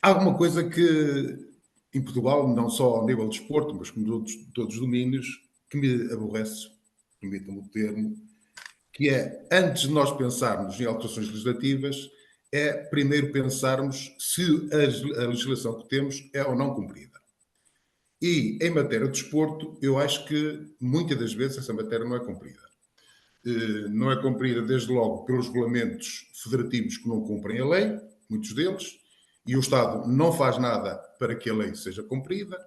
Há alguma coisa que, em Portugal, não só ao nível de desporto, mas como todos os domínios, que me aborrece, permitam-me o termo, que é, antes de nós pensarmos em alterações legislativas, é primeiro pensarmos se a legislação que temos é ou não cumprida. E, em matéria de desporto, eu acho que, muitas das vezes, essa matéria não é cumprida. Não é cumprida, desde logo, pelos regulamentos federativos que não cumprem a lei, muitos deles, e o Estado não faz nada para que a lei seja cumprida.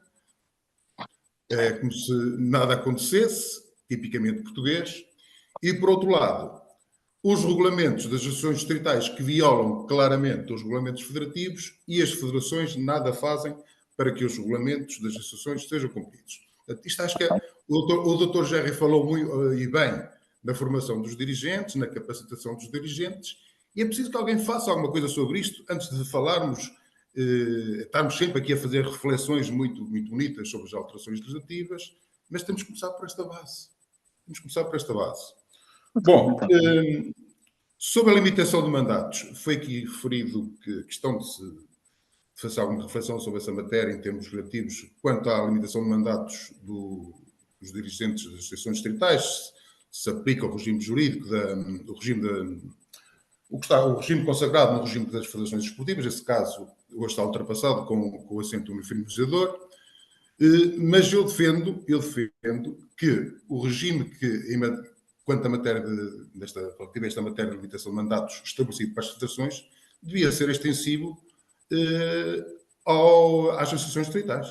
É como se nada acontecesse, tipicamente português. E, por outro lado, os regulamentos das associações distritais que violam claramente os regulamentos federativos e as federações nada fazem para que os regulamentos das associações sejam cumpridos. Isto acho que o doutor Jerry falou muito e bem na formação dos dirigentes, na capacitação dos dirigentes, e é preciso que alguém faça alguma coisa sobre isto antes de falarmos. Estamos sempre aqui a fazer reflexões muito, muito bonitas sobre as alterações legislativas, mas temos que começar por esta base. Bom, sobre a limitação de mandatos, foi aqui referido que a questão de se fazer alguma reflexão sobre essa matéria em termos relativos quanto à limitação de mandatos dos dirigentes das associações distritais, se aplica o regime jurídico, o regime consagrado no regime das federações desportivas. Esse caso hoje está ultrapassado com o assento do uniformizador, mas eu defendo que o regime quanto à matéria relativa a esta matéria de limitação de mandatos estabelecido para as federações devia ser extensivo às associações distritais.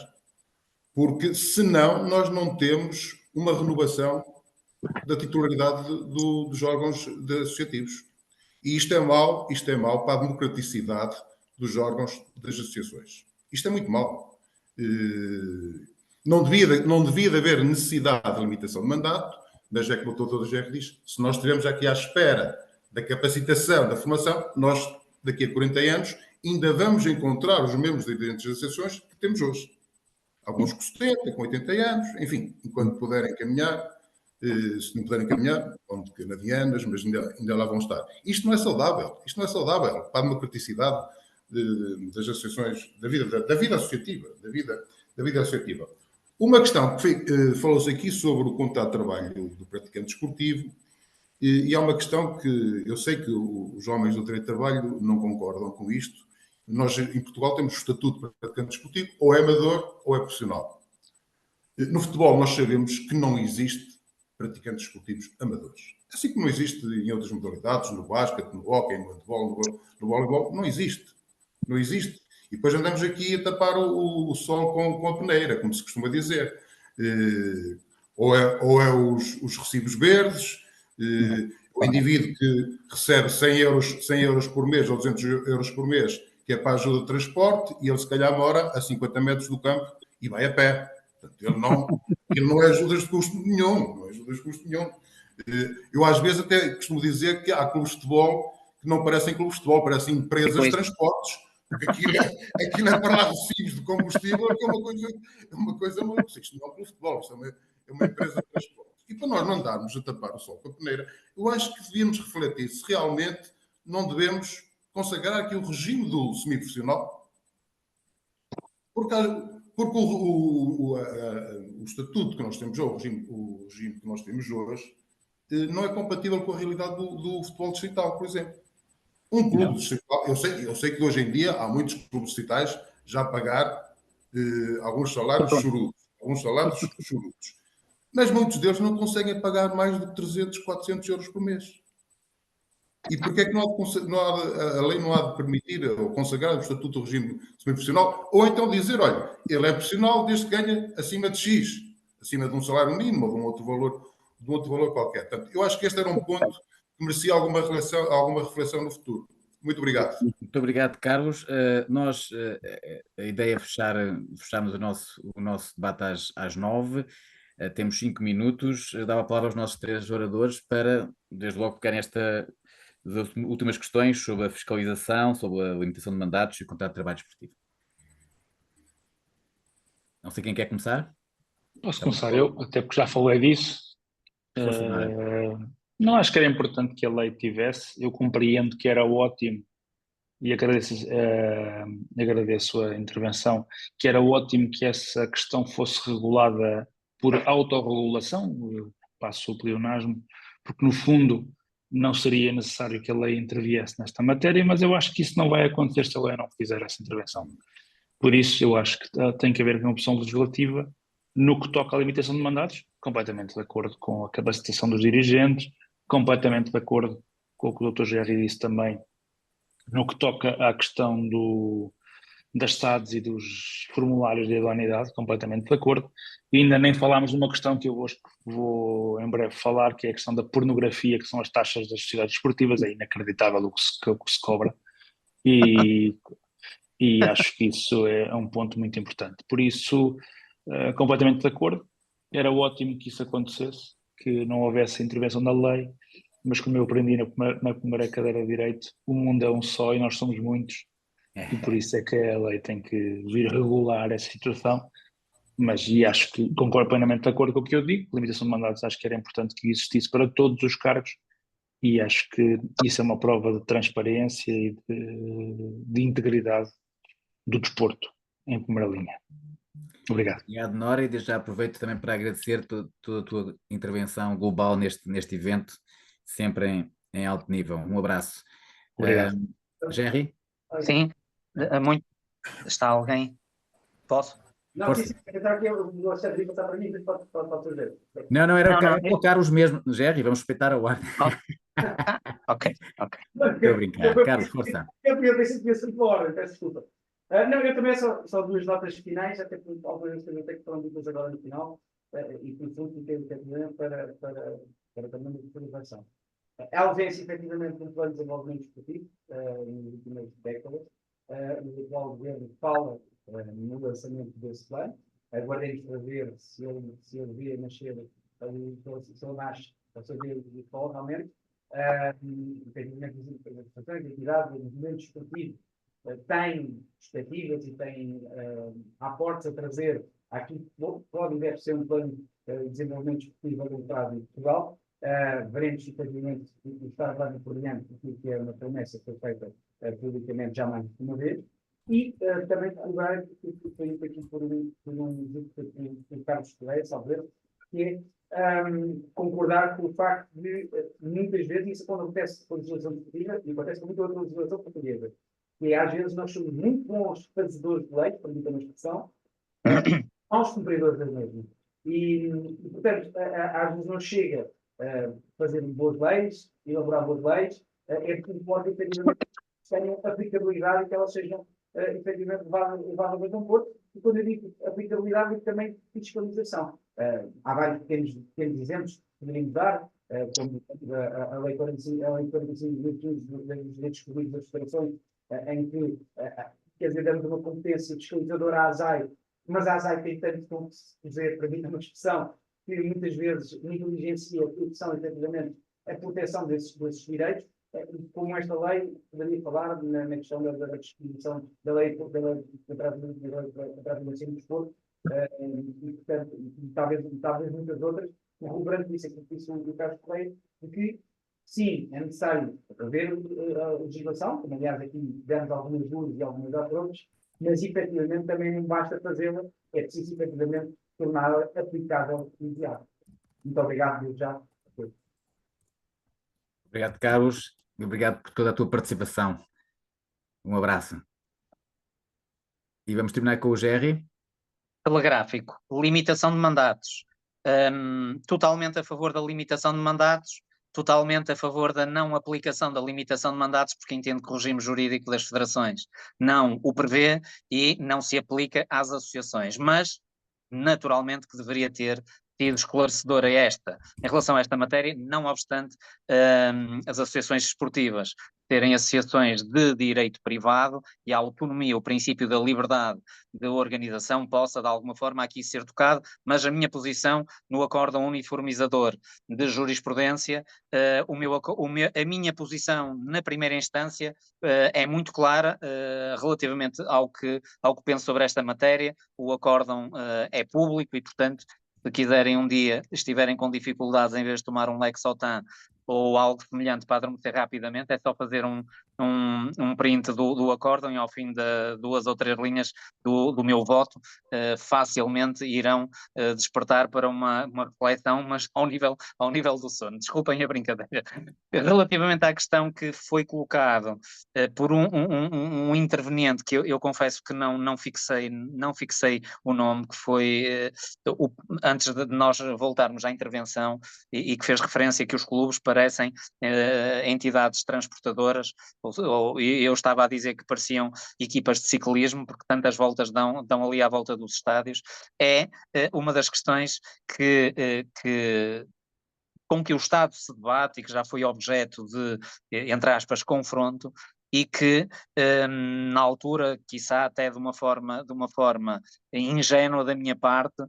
Porque, senão, nós não temos uma renovação da titularidade dos órgãos associativos. E isto é mau para a democraticidade dos órgãos das associações. Isto é muito mau. Não devia de haver necessidade de limitação de mandato, mas é como o doutor Gerri diz, se nós estivermos aqui à espera da capacitação, da formação, nós, daqui a 40 anos, ainda vamos encontrar os membros de diferentes associações que temos hoje. Alguns com 70, com 80 anos, enfim, enquanto puderem caminhar, se não puderem caminhar, vão de canadianas, mas ainda lá vão estar. Isto não é saudável para a democraticidade das associações, da vida associativa, da vida associativa. Uma questão que falou-se aqui sobre o contrato de trabalho do praticante desportivo, e há uma questão que eu sei que os homens do direito de trabalho não concordam com isto. Nós, em Portugal, temos o estatuto para praticante desportivo, ou é amador ou é profissional. No futebol, nós sabemos que não existe praticantes desportivos amadores. Assim como não existe em outras modalidades, no basquete, no hóquei, no handball, no voleibol, não existe. Não existe. E depois andamos aqui a tapar o sol com a peneira, como se costuma dizer. Ou é os recibos verdes, o indivíduo que recebe 100 euros por mês ou 200 euros por mês, que é para a ajuda de transporte, e ele se calhar mora a 50 metros do campo e vai a pé. Portanto, ele não é ajudas de custo nenhum. Eu às vezes até costumo dizer que há clubes de futebol que não parecem clubes de futebol, parecem empresas de transportes. Porque aquilo é para lá recibos de combustível, que é uma coisa maluca. Isto não é um clube de futebol, isto é uma empresa de transporte. E para nós não andarmos a tapar o sol com a peneira, eu acho que devíamos refletir se realmente não devemos consagrar aqui o regime do semiprofissional. Porque o estatuto que nós temos hoje, o regime que nós temos hoje, não é compatível com a realidade do futebol distrital, por exemplo. Um clube distrital, eu sei que hoje em dia há muitos clubes distritais já a pagar alguns salários chorudos. Mas muitos deles não conseguem pagar mais de 300, 400 euros por mês. E porquê é que a lei não há de permitir ou consagrar o estatuto do regime semiprofissional? Ou então dizer, olha, ele é profissional desde que ganha acima de X, acima de um salário mínimo ou de um outro valor qualquer. Portanto, eu acho que este era um ponto que merecia alguma reflexão no futuro. Muito obrigado. Muito obrigado, Carlos. A ideia é fecharmos o nosso debate às 9. Temos 5 minutos. Dava a palavra aos nossos 3 oradores para, desde logo, pegarem estas últimas questões sobre a fiscalização, sobre a limitação de mandatos e o contrato de trabalho desportivo. Não sei quem quer começar. Posso começar eu, até porque já falei disso. Não acho que era importante que a lei tivesse. Eu compreendo que era ótimo, e agradeço a intervenção, que era ótimo que essa questão fosse regulada por autorregulação, passo o pleonasmo, porque no fundo não seria necessário que a lei interviesse nesta matéria, mas eu acho que isso não vai acontecer se a lei não fizer essa intervenção. Por isso eu acho que tem que haver uma opção legislativa no que toca à limitação de mandatos, completamente de acordo com a capacitação dos dirigentes, completamente de acordo com o que o Dr. Gerri disse também, no que toca à questão das SADs e dos formulários de idoneidade, completamente de acordo. E ainda nem falámos de uma questão que eu vou em breve falar, que é a questão da pornografia, que são as taxas das sociedades esportivas. É inacreditável o que se cobra. E acho que isso é um ponto muito importante. Por isso, completamente de acordo. Era ótimo que isso acontecesse, que não houvesse intervenção da lei, mas como eu aprendi na primeira cadeira de Direito, o mundo é um só e nós somos muitos, e por isso é que a lei tem que vir regular essa situação. E acho que concordo plenamente de acordo com o que eu digo. Limitação de mandatos, acho que era importante que existisse para todos os cargos, e acho que isso é uma prova de transparência e de integridade do desporto, em primeira linha. Obrigado. Obrigado, Nora, e desde já aproveito também para agradecer toda a tua intervenção global neste evento, sempre em alto nível. Um abraço. Obrigado. Gerri? Sim, muito. Está alguém? Posso? Não, Força. entrar aqui, eu vou passar para mim, depois para o teu jeito. Não, era colocar os mesmos. Gerri, vamos respeitar a ordem. Ok. Estou a brincar. Carlos, força. Eu pensei que ia ser por ordem, peço desculpa. Não, eu também só duas notas finais, até porque algumas vezes também tenho que falar depois agora no final. e que fica efetivamente para também a preservação. A ausência, efetivamente, de um plano de desenvolvimento esportivo nas últimas décadas, o atual governo fala no lançamento desse plano. Aguardemos para ver se ele vê nascer, se ele nasce, para saber o qual realmente. Efetivamente, as instituições, entidades, o movimento esportivo têm perspectivas e têm aportes a trazer aquilo que pode e deve ser um plano de desenvolvimento esportivo adotado em Portugal. Veremos, efetivamente, o Estado vai por diante aquilo que é uma promessa que foi feita publicamente já mais de uma vez. E também recordar que foi aqui por um Carlos Correia, salve, que é concordar com o facto de, muitas vezes, isso quando acontece com a legislação portuguesa, e acontece com muita outra legislação portuguesa, que às vezes nós somos muito bons fazedores de leis, permitam a expressão, aos cumpridores das mesmas. E, portanto, às vezes não chega a fazer boas leis, elaborar boas leis, é porque pode, efetivamente, tenham aplicabilidade e que elas sejam, efetivamente, levadas a um porto. E quando eu digo aplicabilidade, digo também fiscalização. Há vários pequenos exemplos que poderíamos dar, como a Lei 45 dos direitos excluídos das federações, em que, quer dizer, damos uma competência fiscalizadora à ASAI, mas a ASAI tem tanto, como se dizer, para mim, uma expressão, que muitas vezes negligencia aquilo que são, efetivamente, a proteção desses direitos. Como esta lei, poderia falar na questão da disposição da lei atrás do ensino do desporto, e, portanto, talvez muitas outras, corroborando isso, aquilo que disse o Carlos Correia, de que, sim, é necessário haver a legislação, como aliás aqui demos algumas luzes e algumas outras, mas efetivamente também não basta fazê-la, é preciso efetivamente torná-la aplicável e viável. Muito obrigado, desde já. Obrigado, Carlos, e obrigado por toda a tua participação. Um abraço. E vamos terminar com o Gerry. Telegráfico, limitação de mandatos. Totalmente a favor da limitação de mandatos, totalmente a favor da não aplicação da limitação de mandatos, porque entendo que o regime jurídico das federações não o prevê e não se aplica às associações, mas naturalmente que deveria ter sido esclarecedora em relação a esta matéria, não obstante as associações esportivas terem associações de direito privado e a autonomia, o princípio da liberdade de organização possa de alguma forma aqui ser tocado, mas a minha posição no acórdão uniformizador de jurisprudência, a minha posição na primeira instância é muito clara relativamente ao que penso sobre esta matéria. O acórdão é público e, portanto, se quiserem um dia, estiverem com dificuldades, em vez de tomar um Lexotan ou algo semelhante para adormecer rapidamente, é só fazer um print do acórdão e ao fim de 2 ou 3 linhas do meu voto, facilmente irão despertar para uma reflexão, mas ao nível do sono. Desculpem a brincadeira. Relativamente à questão que foi colocado por um interveniente, que eu confesso que não fixei o nome, que foi antes de nós voltarmos à intervenção e que fez referência que os clubes parecem entidades transportadoras, ou eu estava a dizer que pareciam equipas de ciclismo, porque tantas voltas dão ali à volta dos estádios. É uma das questões com que o Estado se debate e que já foi objeto de, entre aspas, confronto, e que na altura, quiçá até de uma forma ingênua da minha parte,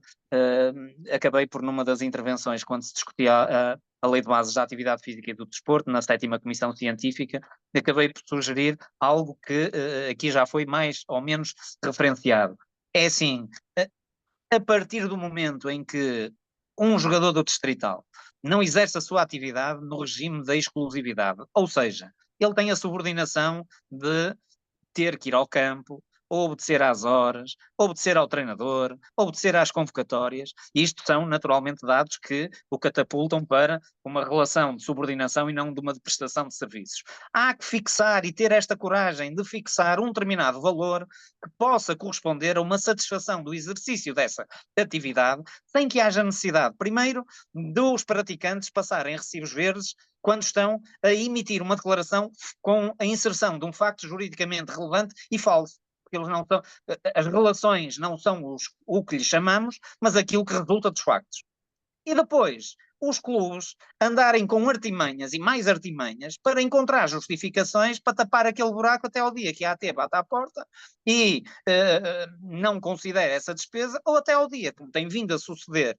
acabei por, numa das intervenções, quando se discutia a Lei de Bases da Atividade Física e do Desporto, na 7ª Comissão Científica, acabei por sugerir algo que aqui já foi mais ou menos referenciado. É assim, a partir do momento em que um jogador do Distrital não exerce a sua atividade no regime da exclusividade, ou seja, ele tem a subordinação de ter que ir ao campo, obedecer às horas, obedecer ao treinador, obedecer às convocatórias, e isto são naturalmente dados que o catapultam para uma relação de subordinação e não de uma de prestação de serviços. Há que fixar e ter esta coragem de fixar um determinado valor que possa corresponder a uma satisfação do exercício dessa atividade, sem que haja necessidade, primeiro, dos praticantes passarem recibos verdes quando estão a emitir uma declaração com a inserção de um facto juridicamente relevante e falso. porque eles não são, as relações não são o que lhes chamamos, mas aquilo que resulta dos factos. E depois, os clubes andarem com artimanhas e mais artimanhas para encontrar justificações para tapar aquele buraco até ao dia que a AT bate à porta e não considera essa despesa, ou até ao dia, como tem vindo a suceder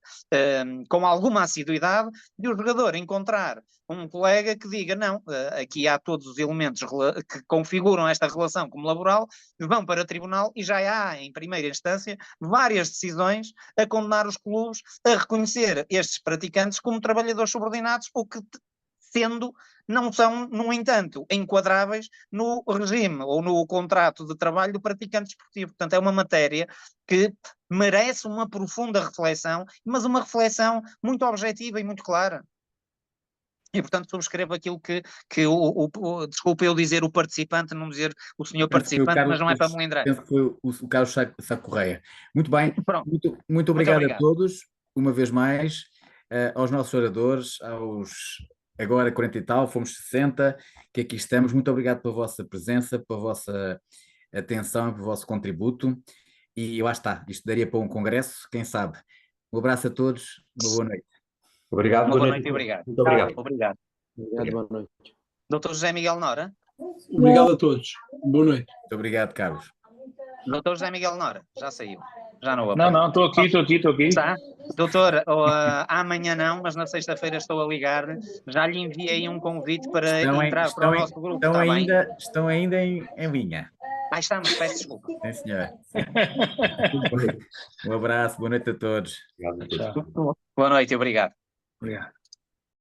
com alguma assiduidade, de o jogador encontrar um colega que diga, não, aqui há todos os elementos que configuram esta relação como laboral, vão para o tribunal e já há, em primeira instância, várias decisões a condenar os clubes a reconhecer estes praticantes como trabalhadores subordinados, o que, sendo, não são, no entanto, enquadráveis no regime ou no contrato de trabalho do praticante desportivo. Portanto, é uma matéria que merece uma profunda reflexão, mas uma reflexão muito objetiva e muito clara. E, portanto, subscrevo aquilo que desculpa eu dizer o participante, não dizer o senhor participante, mas não é para melindrar. Penso que foi o Carlos Sá Correia. Muito bem, muito obrigado a todos, uma vez mais, aos nossos oradores, agora 40 e tal, fomos 60, que aqui estamos. Muito obrigado pela vossa presença, pela vossa atenção e pelo vosso contributo. E lá está, isto daria para um congresso, quem sabe. Um abraço a todos, uma boa noite. Obrigado. Boa noite e obrigado. Muito obrigado. Obrigado. Boa noite. Dr. José Miguel Nora. Obrigado a todos. Boa noite. Muito obrigado, Carlos. Dr. José Miguel Nora, já saiu. Já não Não, estou aqui. Está? Doutor, amanhã não, mas na sexta-feira estou a ligar. Já lhe enviei um convite para entrar para o nosso grupo. Estão ainda em linha. Estamos, peço desculpa. Sim, senhor. Um abraço, boa noite a todos. Tchau. Boa noite, obrigado. Obrigado.